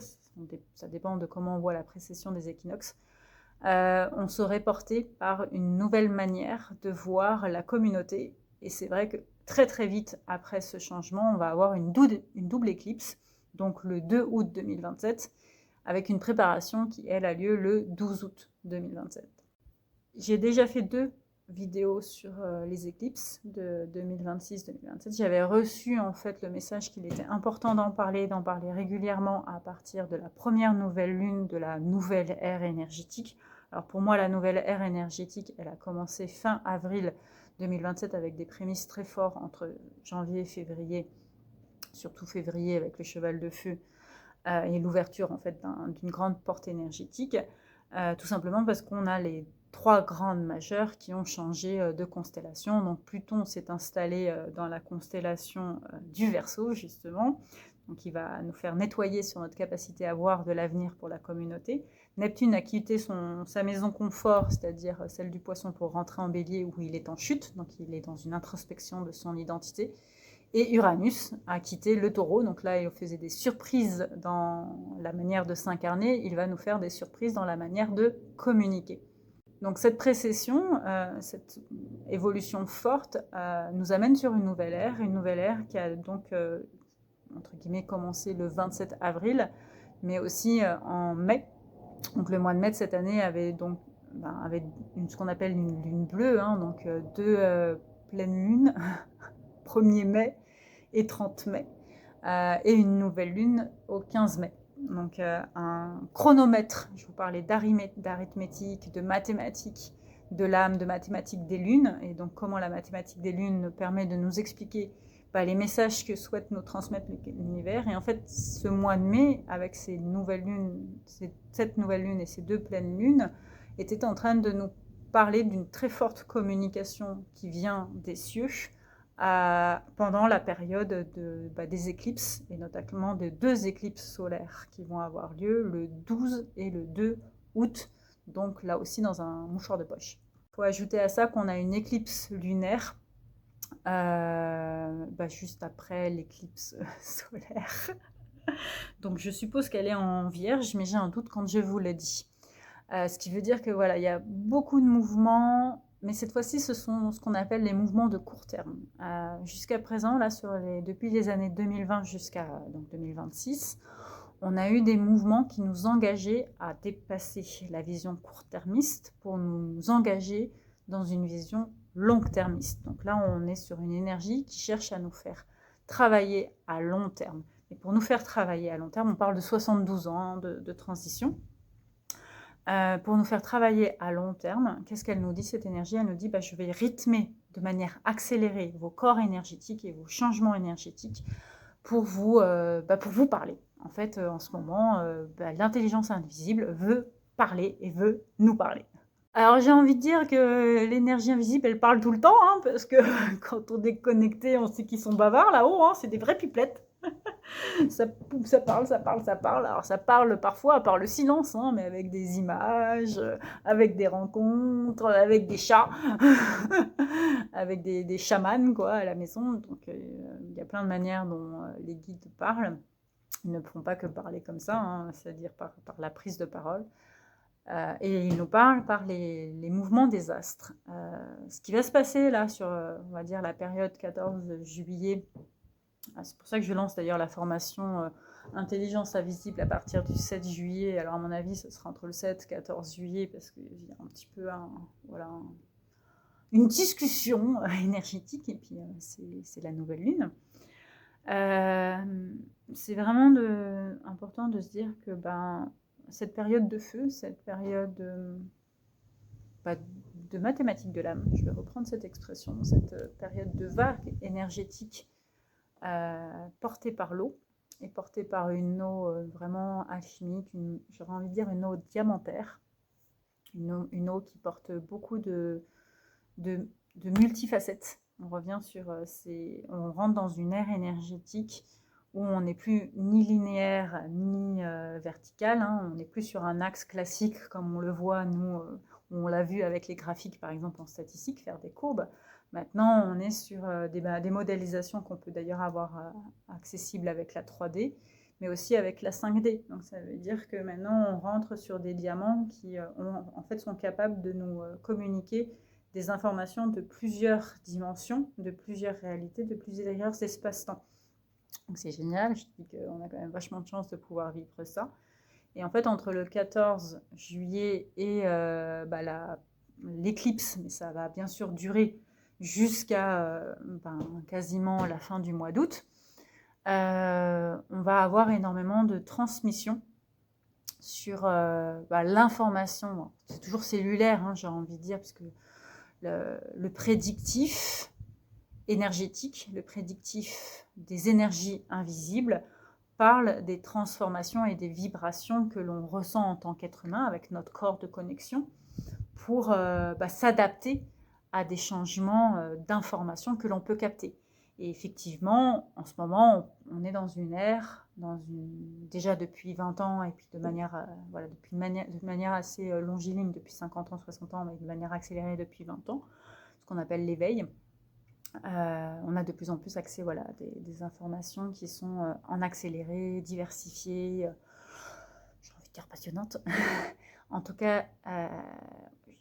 ça dépend de comment on voit la précession des équinoxes, on serait porté par une nouvelle manière de voir la communauté. Et c'est vrai que très très vite après ce changement, on va avoir une double éclipse, donc le 2 août 2027, avec une préparation qui, elle, a lieu le 12 août 2027. J'ai déjà fait 2 vidéos sur les éclipses de 2026-2027. J'avais reçu en fait le message qu'il était important d'en parler régulièrement à partir de la première nouvelle lune de la nouvelle ère énergétique. Alors pour moi, la nouvelle ère énergétique, elle a commencé fin avril 2027 avec des prémices très fortes entre janvier et février, surtout février avec le cheval de feu, et l'ouverture en fait d'une grande porte énergétique, tout simplement parce qu'on a les 3 grandes majeures qui ont changé de constellation. Donc Pluton s'est installé dans la constellation du Verseau justement, donc il va nous faire nettoyer sur notre capacité à voir de l'avenir pour la communauté. Neptune a quitté sa maison confort, c'est-à-dire celle du Poisson, pour rentrer en Bélier où il est en chute, donc il est dans une introspection de son identité. Et Uranus a quitté le Taureau, donc là il faisait des surprises dans la manière de s'incarner, il va nous faire des surprises dans la manière de communiquer. Donc cette précession, cette évolution forte nous amène sur une nouvelle ère qui a donc entre guillemets commencé le 27 avril, mais aussi en mai. Donc le mois de mai de cette année avait donc ce qu'on appelle une lune bleue, donc 2 pleines lunes, 1er mai et 30 mai, et une nouvelle lune au 15 mai. Donc un chronomètre, je vous parlais d'arithmétique, de mathématiques, de l'âme, de mathématiques des lunes, et donc comment la mathématique des lunes permet de nous expliquer les messages que souhaite nous transmettre l'univers. Et en fait, ce mois de mai, avec cette nouvelle lune et ces 2 pleines lunes, était en train de nous parler d'une très forte communication qui vient des cieux pendant la période des éclipses, et notamment de 2 éclipses solaires qui vont avoir lieu le 12 et le 2 août, donc là aussi dans un mouchoir de poche. Il faut ajouter à ça qu'on a une éclipse lunaire juste après l'éclipse solaire. Donc je suppose qu'elle est en Vierge, mais j'ai un doute quand je vous le dis. Ce qui veut dire que voilà, il y a beaucoup de mouvements, mais cette fois-ci, ce sont ce qu'on appelle les mouvements de court terme. Jusqu'à présent, là, depuis les années 2020 jusqu'à 2026, on a eu des mouvements qui nous engageaient à dépasser la vision court-termiste pour nous engager dans une vision long-termiste. Donc là, on est sur une énergie qui cherche à nous faire travailler à long terme. Et pour nous faire travailler à long terme, on parle de 72 ans de transition. Pour nous faire travailler à long terme, qu'est-ce qu'elle nous dit, cette énergie? Elle nous dit, je vais rythmer de manière accélérée vos corps énergétiques et vos changements énergétiques pour vous parler. En fait, en ce moment, l'intelligence invisible veut parler et veut nous parler. Alors j'ai envie de dire que l'énergie invisible, elle parle tout le temps, parce que quand on est connecté, on sait qu'ils sont bavards là-haut, c'est des vraies pipelettes. ça parle. Alors ça parle parfois par le silence, mais avec des images, avec des rencontres, avec des chats, avec des chamans quoi, à la maison. Donc il y a plein de manières dont les guides parlent. Ils ne font pas que parler comme ça, c'est-à-dire par la prise de parole. Et ils nous parlent par les mouvements des astres. Ce qui va se passer là sur, on va dire, la période 14 juillet C'est pour ça que je lance d'ailleurs la formation Intelligence Invisible à partir du 7 juillet. Alors à mon avis, ce sera entre le 7 et 14 juillet parce qu'il y a un petit peu une discussion énergétique et puis c'est la nouvelle lune. C'est vraiment important de se dire que cette période de feu, cette période de mathématiques de l'âme, je vais reprendre cette expression, cette période de vague énergétique portée par l'eau et portée par une eau vraiment alchimique, j'aurais envie de dire une eau diamantaire, une eau qui porte beaucoup de multifacettes. On revient sur on rentre dans une ère énergétique où on n'est plus ni linéaire ni vertical, hein. On n'est plus sur un axe classique comme on le voit nous, on l'a vu avec les graphiques par exemple en statistique, faire des courbes. Maintenant on est sur des modélisations qu'on peut d'ailleurs avoir accessibles avec la 3D, mais aussi avec la 5D. Donc ça veut dire que maintenant on rentre sur des diamants qui en fait sont capables de nous communiquer des informations de plusieurs dimensions, de plusieurs réalités, de plusieurs espaces-temps. Donc c'est génial, je dis qu'on a quand même vachement de chance de pouvoir vivre ça. Et en fait, entre le 14 juillet et l'éclipse, mais ça va bien sûr durer jusqu'à quasiment la fin du mois d'août, on va avoir énormément de transmission sur l'information. C'est toujours cellulaire, hein, j'ai envie de dire, parce que le prédictif énergétique, le prédictif des énergies invisibles, parle des transformations et des vibrations que l'on ressent en tant qu'être humain avec notre corps de connexion pour s'adapter à des changements d'informations que l'on peut capter. Et effectivement, en ce moment, on est dans une ère, déjà depuis 20 ans, et puis de manière assez longiligne, depuis 50 ans, 60 ans, mais de manière accélérée depuis 20 ans, ce qu'on appelle l'éveil. On a de plus en plus accès à des informations qui sont en accéléré, diversifiées, j'ai envie de dire passionnantes. En tout cas,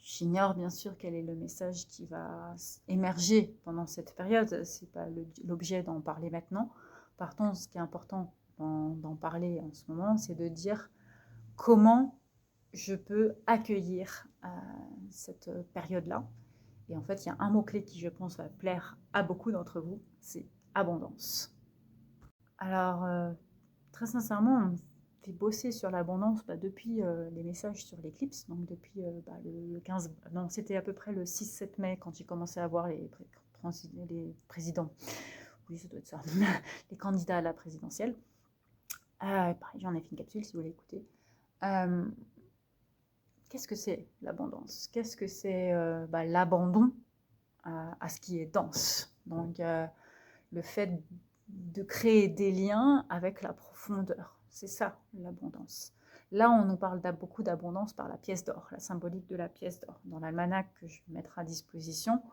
j'ignore bien sûr quel est le message qui va émerger pendant cette période. Ce n'est pas l'objet d'en parler maintenant. Par contre, ce qui est important d'en parler en ce moment, c'est de dire comment je peux accueillir cette période-là. Et en fait, il y a un mot-clé qui, je pense, va plaire à beaucoup d'entre vous, c'est abondance. Alors, très sincèrement, fait bosser sur l'abondance depuis les messages sur l'éclipse, donc depuis le 15, non, c'était à peu près le 6-7 mai quand j'ai commencé à voir les présidents, oui ça doit être ça, les candidats à la présidentielle. Pareil, j'en ai fait une capsule si vous voulez écouter. Qu'est-ce que c'est l'abondance? Qu'est-ce que c'est l'abandon à ce qui est dense? Donc le fait de créer des liens avec la profondeur. C'est ça, l'abondance. Là, on nous parle beaucoup d'abondance par la pièce d'or, la symbolique de la pièce d'or. Dans l'almanach que je vais mettre à disposition,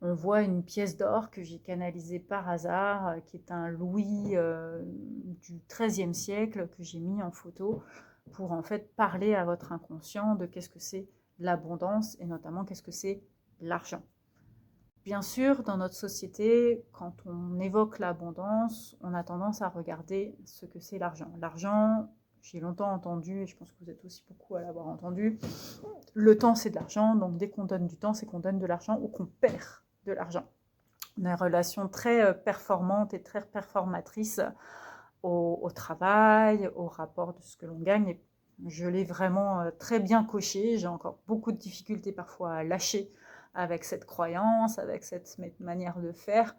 on voit une pièce d'or que j'ai canalisée par hasard, qui est un louis du XIIIe siècle que j'ai mis en photo pour en fait parler à votre inconscient de qu'est-ce que c'est l'abondance et notamment qu'est-ce que c'est l'argent. Bien sûr, dans notre société, quand on évoque l'abondance, on a tendance à regarder ce que c'est l'argent. L'argent, j'ai longtemps entendu, et je pense que vous êtes aussi beaucoup à l'avoir entendu, le temps c'est de l'argent, donc dès qu'on donne du temps, c'est qu'on donne de l'argent ou qu'on perd de l'argent. On a une relation très performante et très performatrice au travail, au rapport de ce que l'on gagne. Et je l'ai vraiment très bien coché, j'ai encore beaucoup de difficultés parfois à lâcher avec cette croyance, avec cette manière de faire.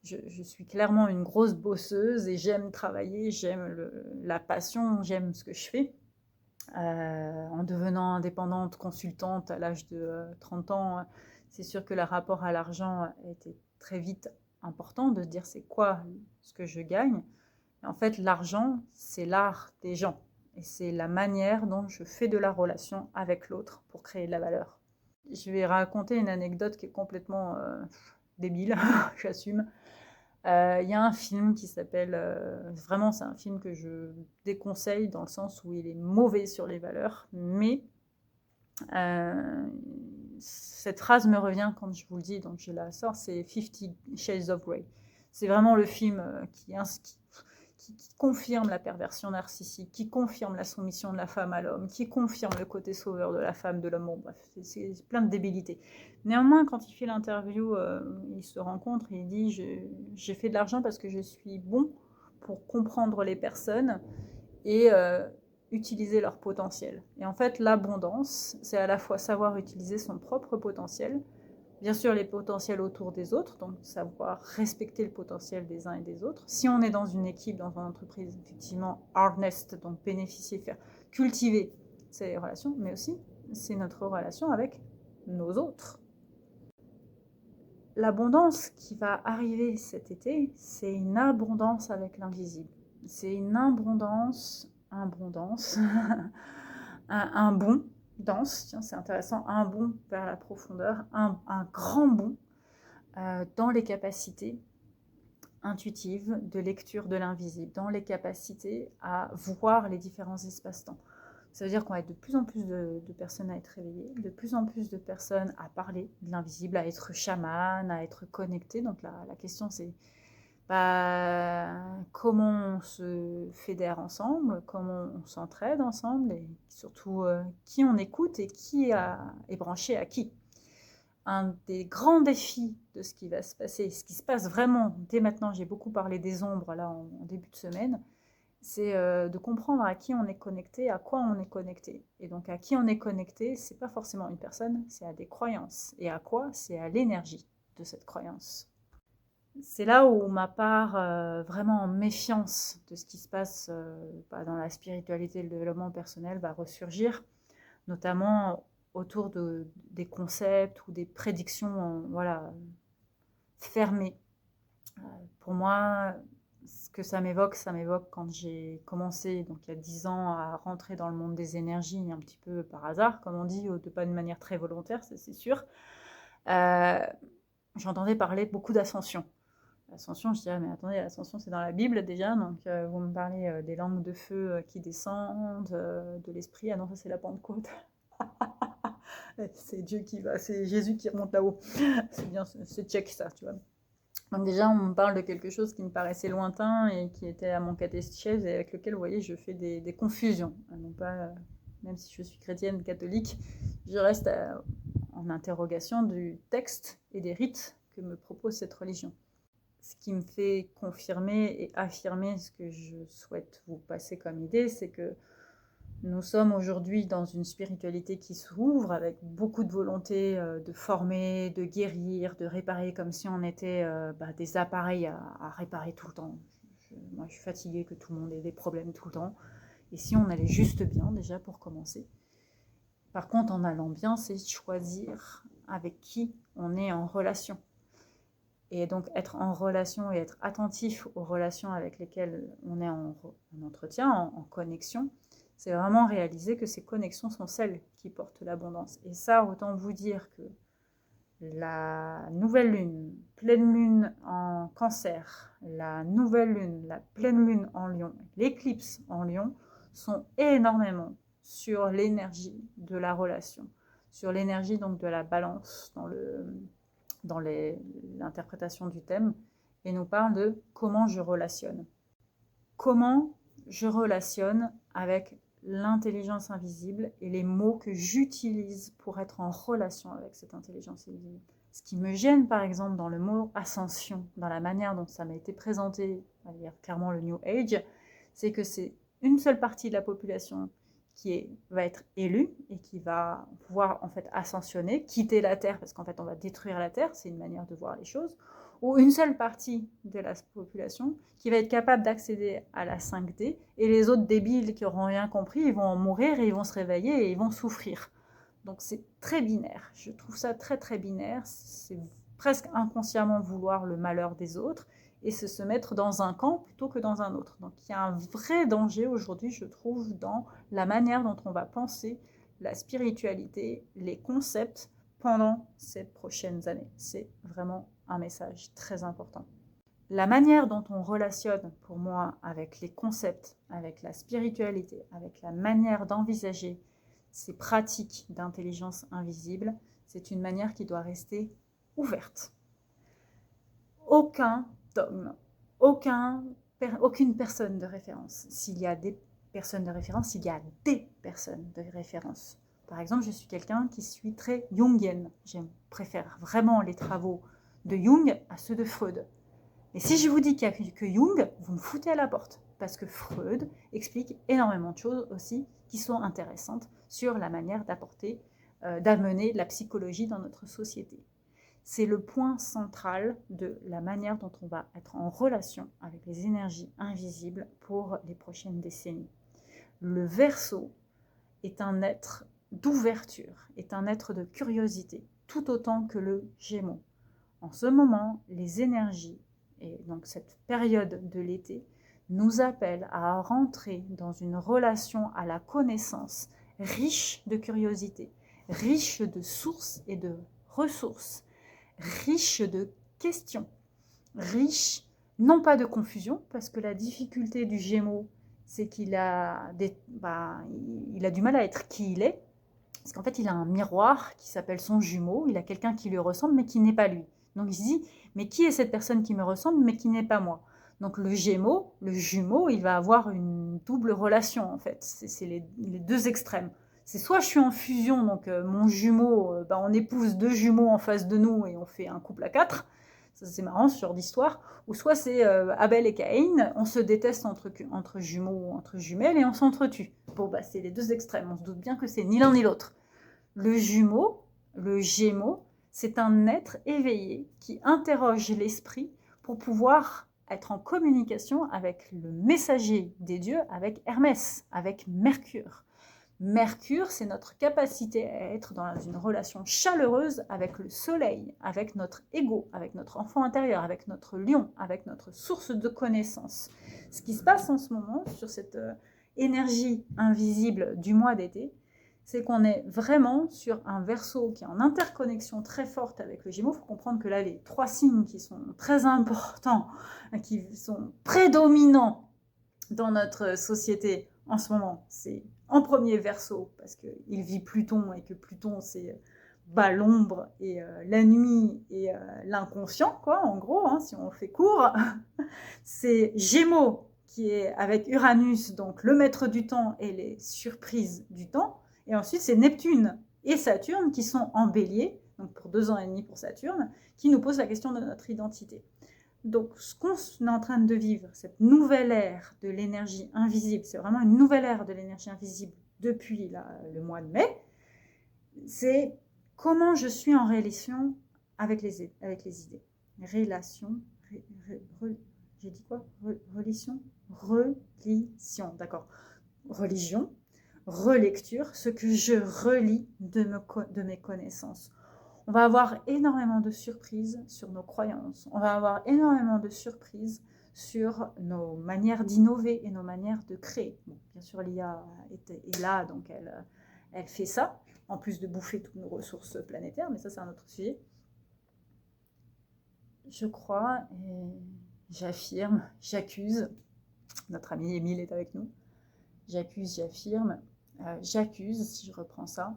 Je suis clairement une grosse bosseuse et j'aime travailler, j'aime la passion, j'aime ce que je fais. En devenant indépendante, consultante à l'âge de 30 ans, c'est sûr que le rapport à l'argent était très vite important, de se dire c'est quoi ce que je gagne. Et en fait, l'argent, c'est l'art des gens et c'est la manière dont je fais de la relation avec l'autre pour créer de la valeur. Je vais raconter une anecdote qui est complètement débile, j'assume. Il y a un film qui s'appelle... vraiment, c'est un film que je déconseille dans le sens où il est mauvais sur les valeurs, mais cette phrase me revient quand je vous le dis, donc je la sors, c'est 50 Shades of Grey. C'est vraiment le film qui confirme la perversion narcissique, qui confirme la soumission de la femme à l'homme, qui confirme le côté sauveur de la femme, de l'homme. Bon, bref, c'est plein de débilités. Néanmoins, quand il fait l'interview, il se rencontre et il dit j'ai fait de l'argent parce que je suis bon pour comprendre les personnes et utiliser leur potentiel. Et en fait, l'abondance, c'est à la fois savoir utiliser son propre potentiel, bien sûr les potentiels autour des autres, donc savoir respecter le potentiel des uns et des autres. Si on est dans une équipe, dans une entreprise, effectivement, harness, donc bénéficier, faire cultiver ces relations, mais aussi c'est notre relation avec nos autres. L'abondance qui va arriver cet été, c'est une abondance avec l'invisible. C'est une abondance, un bond, danse, tiens c'est intéressant, un bond vers la profondeur, un grand bond dans les capacités intuitives de lecture de l'invisible, dans les capacités à voir les différents espaces-temps. Ça veut dire qu'on va être de plus en plus de personnes à être réveillées, de plus en plus de personnes à parler de l'invisible, à être chaman, à être connectées. Donc la question c'est comment on se fédère ensemble, comment on s'entraide ensemble et surtout qui on écoute et qui est branché à qui. Un des grands défis de ce qui va se passer, ce qui se passe vraiment dès maintenant, j'ai beaucoup parlé des ombres là en début de semaine, c'est de comprendre à qui on est connecté, à quoi on est connecté. Et donc à qui on est connecté, c'est pas forcément une personne, c'est à des croyances. Et à quoi? C'est à l'énergie de cette croyance. C'est là où ma part vraiment en méfiance de ce qui se passe dans la spiritualité et le développement personnel va ressurgir, notamment autour des concepts ou des prédictions fermées. Pour moi, ce que ça m'évoque quand j'ai commencé, donc il y a 10 ans, à rentrer dans le monde des énergies, un petit peu par hasard, comme on dit, de pas de manière très volontaire, c'est sûr. J'entendais parler beaucoup d'ascension. L'ascension, je dirais, mais attendez, l'ascension c'est dans la Bible déjà, donc vous me parlez des langues de feu qui descendent, de l'esprit, ah non, ça c'est la Pentecôte. C'est Dieu qui va, c'est Jésus qui remonte là-haut. C'est bien, c'est check ça, tu vois. Donc déjà, on me parle de quelque chose qui me paraissait lointain et qui était à mon catéchèse et avec lequel, vous voyez, je fais des confusions. Non pas, même si je suis chrétienne, catholique, je reste en interrogation du texte et des rites que me propose cette religion. Ce qui me fait confirmer et affirmer ce que je souhaite vous passer comme idée, c'est que nous sommes aujourd'hui dans une spiritualité qui s'ouvre avec beaucoup de volonté de former, de guérir, de réparer, comme si on était des appareils à réparer tout le temps. Moi, je suis fatiguée que tout le monde ait des problèmes tout le temps. Et si on allait juste bien, déjà, pour commencer. Par contre, en allant bien, c'est choisir avec qui on est en relation. Et donc, être en relation et être attentif aux relations avec lesquelles on est en entretien, en connexion, c'est vraiment réaliser que ces connexions sont celles qui portent l'abondance. Et ça, autant vous dire que la nouvelle lune, pleine lune en Cancer, la nouvelle lune, la pleine lune en Lion, l'éclipse en Lion, sont énormément sur l'énergie de la relation, sur l'énergie donc de la balance dans l'interprétation du thème, et nous parle de comment je relationne. Comment je relationne avec l'intelligence invisible et les mots que j'utilise pour être en relation avec cette intelligence invisible. Ce qui me gêne, par exemple, dans le mot ascension, dans la manière dont ça m'a été présenté, on va dire clairement le New Age, c'est que c'est une seule partie de la population qui va être élue et qui va pouvoir en fait ascensionner, quitter la Terre, parce qu'en fait on va détruire la Terre, c'est une manière de voir les choses, ou une seule partie de la population qui va être capable d'accéder à la 5D, et les autres débiles qui n'auront rien compris, ils vont en mourir et ils vont se réveiller et ils vont souffrir. Donc c'est très binaire, je trouve ça très très binaire, c'est presque inconsciemment vouloir le malheur des autres, et se mettre dans un camp plutôt que dans un autre. Donc il y a un vrai danger aujourd'hui, je trouve, dans la manière dont on va penser la spiritualité, les concepts pendant ces prochaines années. C'est vraiment un message très important. La manière dont on relationne, pour moi, avec les concepts, avec la spiritualité, avec la manière d'envisager ces pratiques d'intelligence invisible, c'est une manière qui doit rester ouverte. Aucun dogme, aucune personne de référence. S'il y a des personnes de référence, il y a des personnes de référence. Par exemple, je suis quelqu'un qui suis très jungienne. Je préfère vraiment les travaux de Jung à ceux de Freud. Et si je vous dis qu'il n'y a que Jung, vous me foutez à la porte. Parce que Freud explique énormément de choses aussi qui sont intéressantes sur la manière d'amener la psychologie dans notre société. C'est le point central de la manière dont on va être en relation avec les énergies invisibles pour les prochaines décennies. Le Verseau est un être d'ouverture, est un être de curiosité, tout autant que le Gémeaux. En ce moment, les énergies, et donc cette période de l'été, nous appellent à rentrer dans une relation à la connaissance riche de curiosité, riche de sources et de ressources, riche de questions, riche non pas de confusion, parce que la difficulté du Gémeaux, c'est qu'il a, il a du mal à être qui il est, parce qu'en fait, il a un miroir qui s'appelle son jumeau, il a quelqu'un qui lui ressemble, mais qui n'est pas lui. Donc il se dit, mais qui est cette personne qui me ressemble, mais qui n'est pas moi? Donc le jumeau, il va avoir une double relation, en fait. C'est les deux extrêmes. C'est soit je suis en fusion, donc mon jumeau, on épouse deux jumeaux en face de nous et on fait un couple à 4. Ça, c'est marrant, ce genre d'histoire. Ou soit c'est Abel et Caïn, on se déteste entre jumeaux ou entre jumelles et on s'entretue. Bon, c'est les deux extrêmes. On se doute bien que c'est ni l'un ni l'autre. Le Gémeaux, c'est un être éveillé qui interroge l'esprit pour pouvoir être en communication avec le messager des dieux, avec Hermès, avec Mercure. Mercure, c'est notre capacité à être dans une relation chaleureuse avec le soleil, avec notre ego, avec notre enfant intérieur, avec notre lion, avec notre source de connaissance. Ce qui se passe en ce moment sur cette énergie invisible du mois d'été, c'est qu'on est vraiment sur un Verseau qui est en interconnexion très forte avec le Gémeaux. Il faut comprendre que là, les 3 signes qui sont très importants, qui sont prédominants dans notre société en ce moment, c'est en premier Verseau, parce qu'il vit Pluton, et que Pluton, c'est l'ombre et la nuit et l'inconscient, quoi, en gros, hein, si on fait court. C'est Gémeaux, qui est avec Uranus, donc le maître du temps et les surprises du temps. Et ensuite, c'est Neptune et Saturne qui sont en Bélier, donc pour 2 ans et demi pour Saturne, qui nous posent la question de notre identité. Donc, ce qu'on est en train de vivre, cette nouvelle ère de l'énergie invisible, c'est vraiment une nouvelle ère de l'énergie invisible depuis le mois de mai, c'est comment je suis en relation avec les idées. Relation, j'ai dit quoi? Religion, d'accord. Religion, relecture, ce que je relis de mes connaissances. On va avoir énormément de surprises sur nos croyances. On va avoir énormément de surprises sur nos manières d'innover et nos manières de créer. Bon, bien sûr, l'IA est là, donc elle fait ça, en plus de bouffer toutes nos ressources planétaires, mais ça, c'est un autre sujet. Je crois, et j'affirme, j'accuse, notre ami Émile est avec nous, j'affirme, j'accuse, si je reprends ça,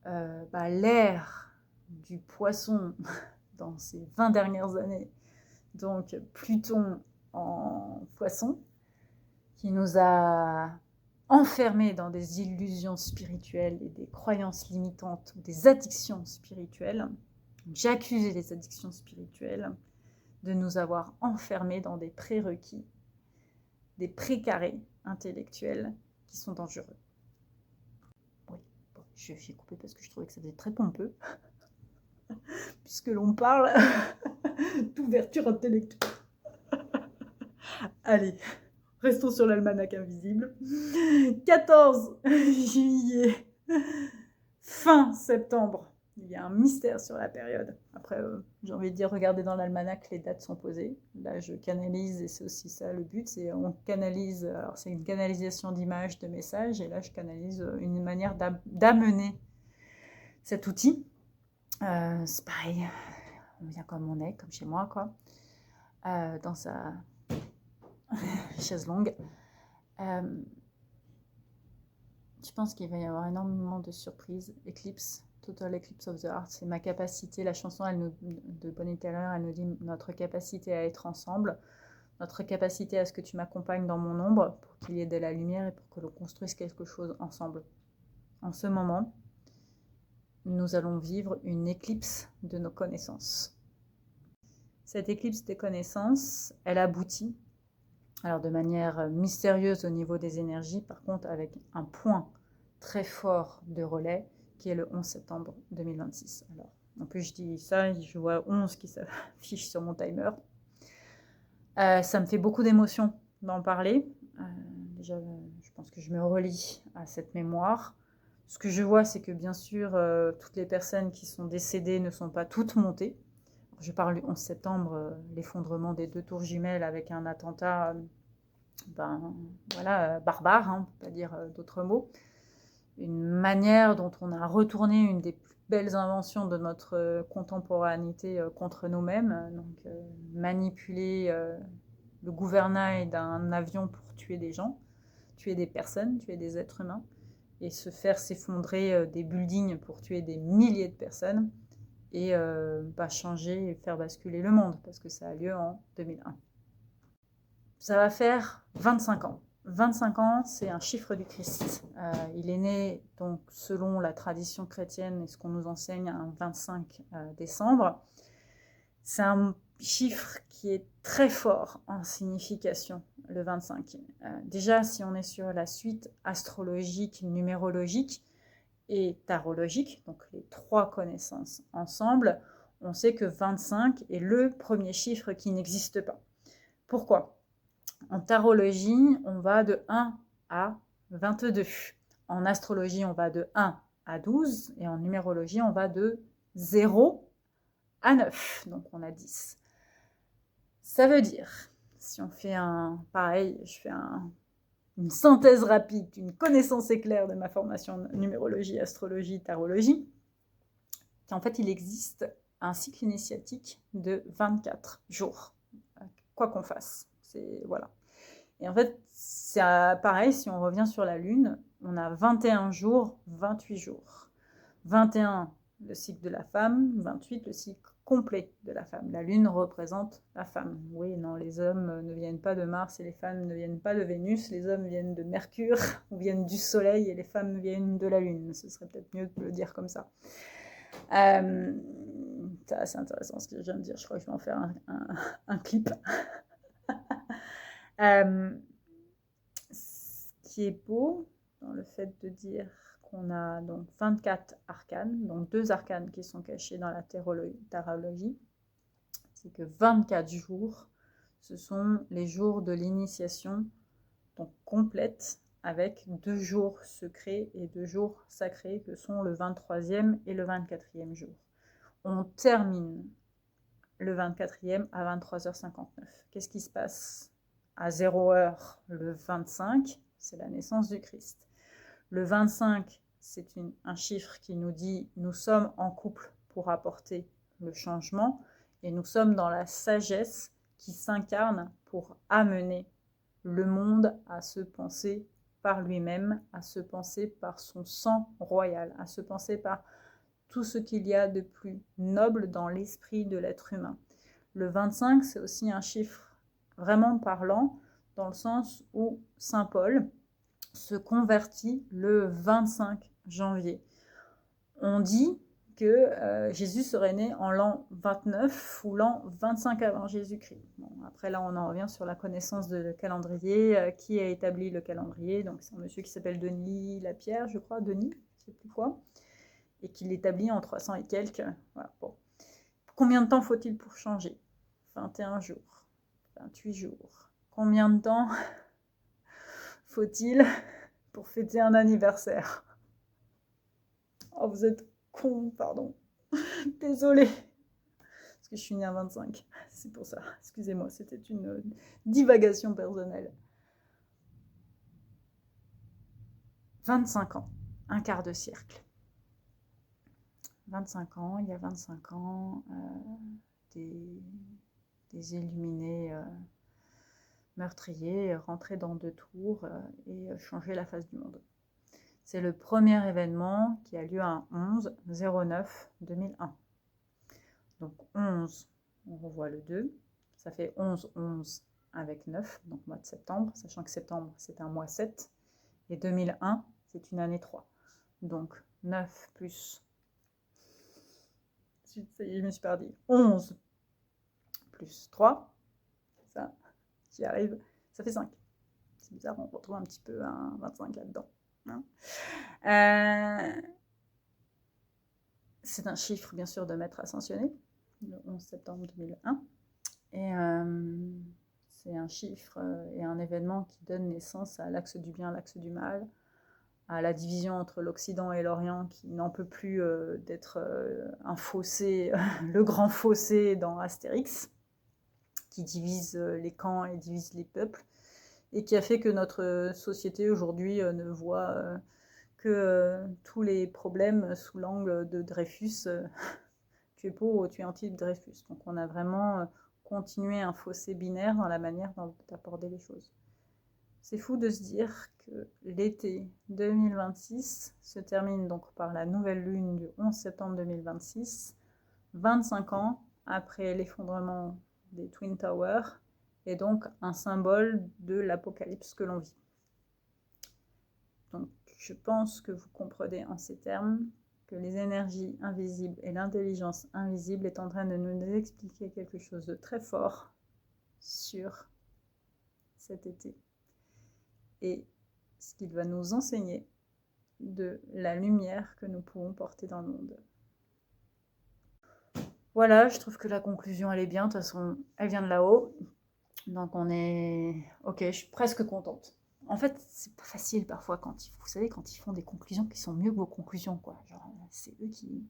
l'ère du poisson dans ces 20 dernières années, donc Pluton en poisson, qui nous a enfermés dans des illusions spirituelles et des croyances limitantes ou des addictions spirituelles. J'accuse les addictions spirituelles de nous avoir enfermés dans des prérequis, des précarés intellectuels qui sont dangereux. Oui, bon, j'ai coupé parce que je trouvais que ça faisait très pompeux, puisque l'on parle d'ouverture intellectuelle. Allez, restons sur l'almanach invisible. 14 juillet, fin septembre. Il y a un mystère sur la période. Après, j'ai envie de dire, regardez dans l'almanach, les dates sont posées. Là, je canalise, et c'est aussi ça le but, c'est on canalise, alors c'est une canalisation d'images, de messages, et là, je canalise une manière d'amener cet outil. C'est pareil, on vient comme on est, comme chez moi, quoi, dans sa chaise longue. Je pense qu'il va y avoir énormément de surprises, éclipses Total Eclipse of the Heart, c'est ma capacité, la chanson de Bonnie Tyler, elle nous dit notre capacité à être ensemble, notre capacité à ce que tu m'accompagnes dans mon ombre pour qu'il y ait de la lumière et pour que l'on construise quelque chose ensemble. En ce moment, nous allons vivre une éclipse de nos connaissances. Cette éclipse des connaissances, elle aboutit, alors de manière mystérieuse au niveau des énergies, par contre avec un point très fort de relais qui est le 11 septembre 2026. Alors, en plus je dis ça, je vois 11 qui s'affiche sur mon timer. Ça me fait beaucoup d'émotion d'en parler. Déjà, je pense que je me relie à cette mémoire. Ce que je vois, c'est que bien sûr, toutes les personnes qui sont décédées ne sont pas toutes montées. Je parle du 11 septembre, l'effondrement des 2 tours jumelles avec un attentat barbare, on ne peut pas dire d'autres mots. Une manière dont on a retourné une des plus belles inventions de notre contemporanéité contre nous-mêmes. Donc, manipuler le gouvernail d'un avion pour tuer des gens, tuer des personnes, tuer des êtres humains, et se faire s'effondrer des buildings pour tuer des milliers de personnes, et changer et faire basculer le monde, parce que ça a lieu en 2001. Ça va faire 25 ans. 25 ans, c'est un chiffre du Christ. Il est né, donc, selon la tradition chrétienne et ce qu'on nous enseigne, un 25 décembre. C'est un chiffre qui est très fort en signification, le 25. Déjà, si on est sur la suite astrologique, numérologique et tarologique, donc les 3 connaissances ensemble, on sait que 25 est le premier chiffre qui n'existe pas. Pourquoi ? En tarologie, on va de 1 à 22. En astrologie, on va de 1 à 12. Et en numérologie, on va de 0 à 9. Donc, on a 10. Ça veut dire, si on fait je fais une synthèse rapide, une connaissance éclair de ma formation numérologie, astrologie, tarologie, qu'en fait, il existe un cycle initiatique de 24 jours, quoi qu'on fasse. Voilà. Et en fait, c'est pareil, si on revient sur la Lune, on a 21 jours, 28 jours. 21, le cycle de la femme, 28, le cycle complet de la femme. La Lune représente la femme. Oui, non, les hommes ne viennent pas de Mars et les femmes ne viennent pas de Vénus. Les hommes viennent de Mercure ou viennent du Soleil et les femmes viennent de la Lune. Ce serait peut-être mieux de le dire comme ça. C'est assez intéressant ce que je viens de dire. Je crois que je vais en faire un clip. Ce qui est beau dans le fait de dire qu'on a donc 24 arcanes, donc 2 arcanes qui sont cachés dans la tarologie, c'est que 24 jours, ce sont les jours de l'initiation donc complète, avec 2 jours secrets et 2 jours sacrés que sont le 23e et le 24e jour. On termine le 24e à 23h59. Qu'est-ce qui se passe à 0h le 25? C'est la naissance du Christ. Le 25, c'est un chiffre qui nous dit nous sommes en couple pour apporter le changement et nous sommes dans la sagesse qui s'incarne pour amener le monde à se penser par lui-même, à se penser par son sang royal, à se penser par tout ce qu'il y a de plus noble dans l'esprit de l'être humain. Le 25, c'est aussi un chiffre vraiment parlant, dans le sens où Saint Paul se convertit le 25 janvier. On dit que Jésus serait né en l'an 29 ou l'an 25 avant Jésus-Christ. Bon, après là, on en revient sur la connaissance de calendrier, qui a établi le calendrier. Donc c'est un monsieur qui s'appelle Denis Lapierre, je crois, Denis, je ne sais plus quoi, et qui l'établit en 300 et quelques. Voilà, bon. Combien de temps faut-il pour changer? 21 jours, 28 jours. Combien de temps faut-il pour fêter un anniversaire? Oh, vous êtes con, pardon. Désolée. Parce que je suis née à 25. C'est pour ça. Excusez-moi, c'était une divagation personnelle. 25 ans, un quart de siècle. 25 ans, il y a 25 ans, des illuminés meurtriers rentraient dans 2 tours et changeaient la face du monde. C'est le premier événement qui a lieu un 11/09/2001. Donc 11, on revoit le 2, ça fait 11/11 avec 9, donc mois de septembre, sachant que septembre c'est un mois 7, et 2001 c'est une année 3. Donc 9 plus, ça y est, je me suis perdue, 11 plus 3, ça, j'y arrive, ça fait 5. C'est bizarre, on retrouve un petit peu un 25 là-dedans. Hein, c'est un chiffre, bien sûr, de maître ascensionné, le 11 septembre 2001. Et c'est un chiffre et un événement qui donne naissance à l'axe du bien, l'axe du mal, à la division entre l'Occident et l'Orient qui n'en peut plus d'être un fossé, le grand fossé dans Astérix, qui divise les camps et divise les peuples, et qui a fait que notre société aujourd'hui ne voit que tous les problèmes sous l'angle de Dreyfus. Tu es pour ou tu es anti-Dreyfus. Donc on a vraiment continué un fossé binaire dans la manière d'aborder les choses. C'est fou de se dire que l'été 2026 se termine donc par la nouvelle lune du 11 septembre 2026, 25 ans après l'effondrement des Twin Towers, et donc un symbole de l'apocalypse que l'on vit. Donc je pense que vous comprenez en ces termes que les énergies invisibles et l'intelligence invisible est en train de nous expliquer quelque chose de très fort sur cet été. Et ce qu'il va nous enseigner de la lumière que nous pouvons porter dans le monde. Voilà, je trouve que la conclusion, elle est bien. De toute façon, elle vient de là-haut. Donc on est... Ok, je suis presque contente. En fait, c'est pas facile parfois vous savez, quand ils font des conclusions qui sont mieux que vos conclusions, quoi. Genre, c'est eux qui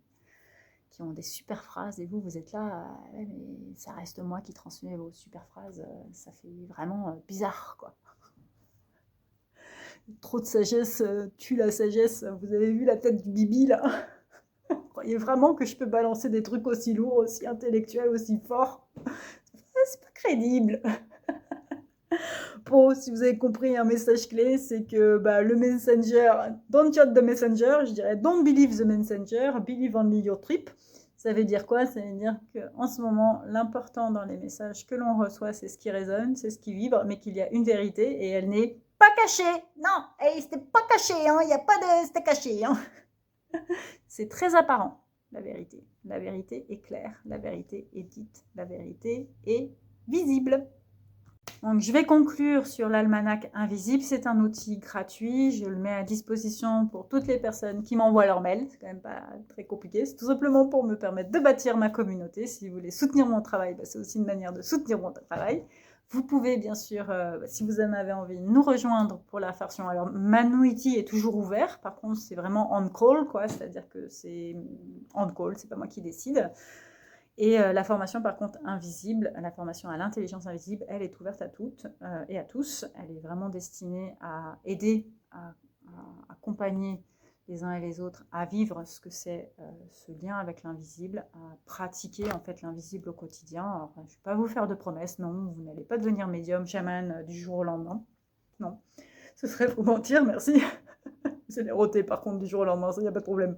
ont des super phrases et vous êtes là, ouais, mais ça reste moi qui transmets vos super phrases. Ça fait vraiment bizarre, quoi. Trop de sagesse tue la sagesse. Vous avez vu la tête du Bibi, là? Vous croyez vraiment que je peux balancer des trucs aussi lourds, aussi intellectuels, aussi forts? C'est pas crédible. Bon, si vous avez compris un message clé, c'est que le messenger, don't judge the messenger, je dirais don't believe the messenger, believe only your trip. Ça veut dire quoi? Ça veut dire qu'en ce moment, l'important dans les messages que l'on reçoit, c'est ce qui résonne, c'est ce qui vibre, mais qu'il y a une vérité et elle n'est pas cachée. Non, hey, c'était pas caché, hein, il n'y a pas de... c'était caché. Hein. C'est très apparent, la vérité. La vérité est claire, la vérité est dite, la vérité est visible. Donc, je vais conclure sur l'almanach invisible. C'est un outil gratuit. Je le mets à disposition pour toutes les personnes qui m'envoient leur mail. C'est quand même pas très compliqué. C'est tout simplement pour me permettre de bâtir ma communauté. Si vous voulez soutenir mon travail, c'est aussi une manière de soutenir mon travail. Vous pouvez bien sûr, si vous en avez envie, nous rejoindre pour la version. Alors, Manuity est toujours ouvert. Par contre, c'est vraiment on call, quoi. C'est-à-dire que c'est on call. C'est pas moi qui décide. Et la formation, par contre, invisible, la formation à l'intelligence invisible, elle est ouverte à toutes et à tous. Elle est vraiment destinée à aider, à accompagner les uns et les autres à vivre ce que c'est ce lien avec l'invisible, à pratiquer en fait l'invisible au quotidien. Alors, je ne vais pas vous faire de promesses, non, vous n'allez pas devenir médium, chaman du jour au lendemain. Non, ce serait vous mentir, merci. Vous allez roter par contre du jour au lendemain, ça, il n'y a pas de problème.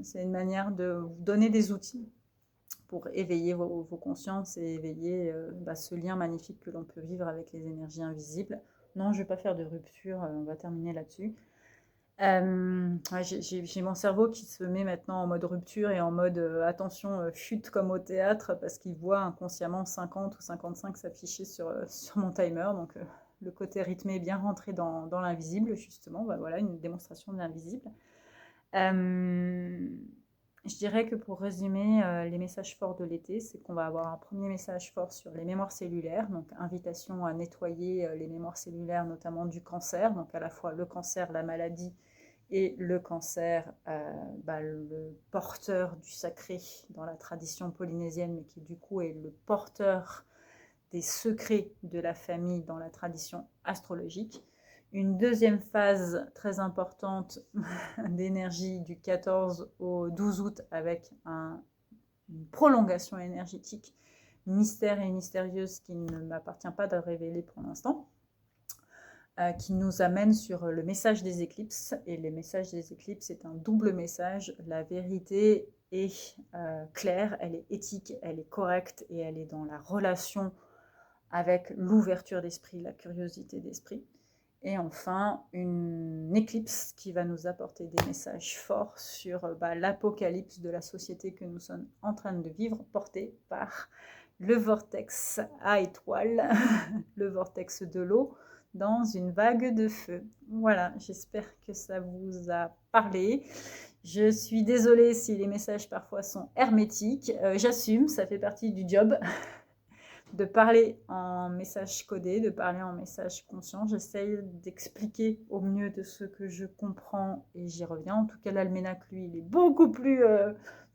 C'est une manière de vous donner des outils pour éveiller vos consciences et éveiller ce lien magnifique que l'on peut vivre avec les énergies invisibles. Non, je ne vais pas faire de rupture, on va terminer là-dessus. J'ai mon cerveau qui se met maintenant en mode rupture et en mode attention, chute comme au théâtre, parce qu'il voit inconsciemment 50 ou 55 s'afficher sur mon timer. Donc le côté rythmé est bien rentré dans l'invisible, justement. Voilà, une démonstration de l'invisible. Je dirais que pour résumer les messages forts de l'été, c'est qu'on va avoir un premier message fort sur les mémoires cellulaires, donc invitation à nettoyer les mémoires cellulaires, notamment du cancer, donc à la fois le cancer, la maladie, et le cancer, le porteur du sacré dans la tradition polynésienne, mais qui du coup est le porteur des secrets de la famille dans la tradition astrologique. Une deuxième phase très importante d'énergie du 14 au 12 août avec une prolongation énergétique mystère et mystérieuse qui ne m'appartient pas de révéler pour l'instant. qui nous amène sur le message des éclipses. Et le message des éclipses est un double message. La vérité est claire, elle est éthique, elle est correcte et elle est dans la relation avec l'ouverture d'esprit, la curiosité d'esprit. Et enfin, une éclipse qui va nous apporter des messages forts sur l'apocalypse de la société que nous sommes en train de vivre, portée par le vortex à étoiles, le vortex de l'eau, dans une vague de feu. Voilà, j'espère que ça vous a parlé. Je suis désolée si les messages parfois sont hermétiques. J'assume, ça fait partie du job. De parler en message codé, de parler en message conscient. J'essaye d'expliquer au mieux de ce que je comprends et j'y reviens. En tout cas, l'almanach, lui, il est beaucoup plus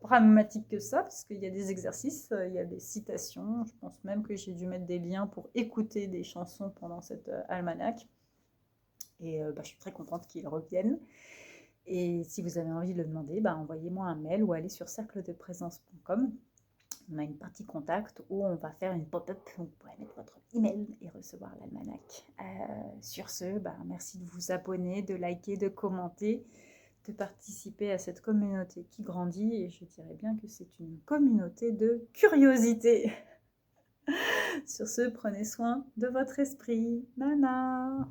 pragmatique que ça, parce qu'il y a des exercices, il y a des citations. Je pense même que j'ai dû mettre des liens pour écouter des chansons pendant cet almanach. Et je suis très contente qu'il revienne. Et si vous avez envie de le demander, envoyez-moi un mail ou allez sur cercledeprésence.com. On a une partie contact où on va faire une pop-up, vous pourrez mettre votre email et recevoir l'almanach. Sur ce, merci de vous abonner, de liker, de commenter, de participer à cette communauté qui grandit, et je dirais bien que c'est une communauté de curiosité. Sur ce, prenez soin de votre esprit. Nana.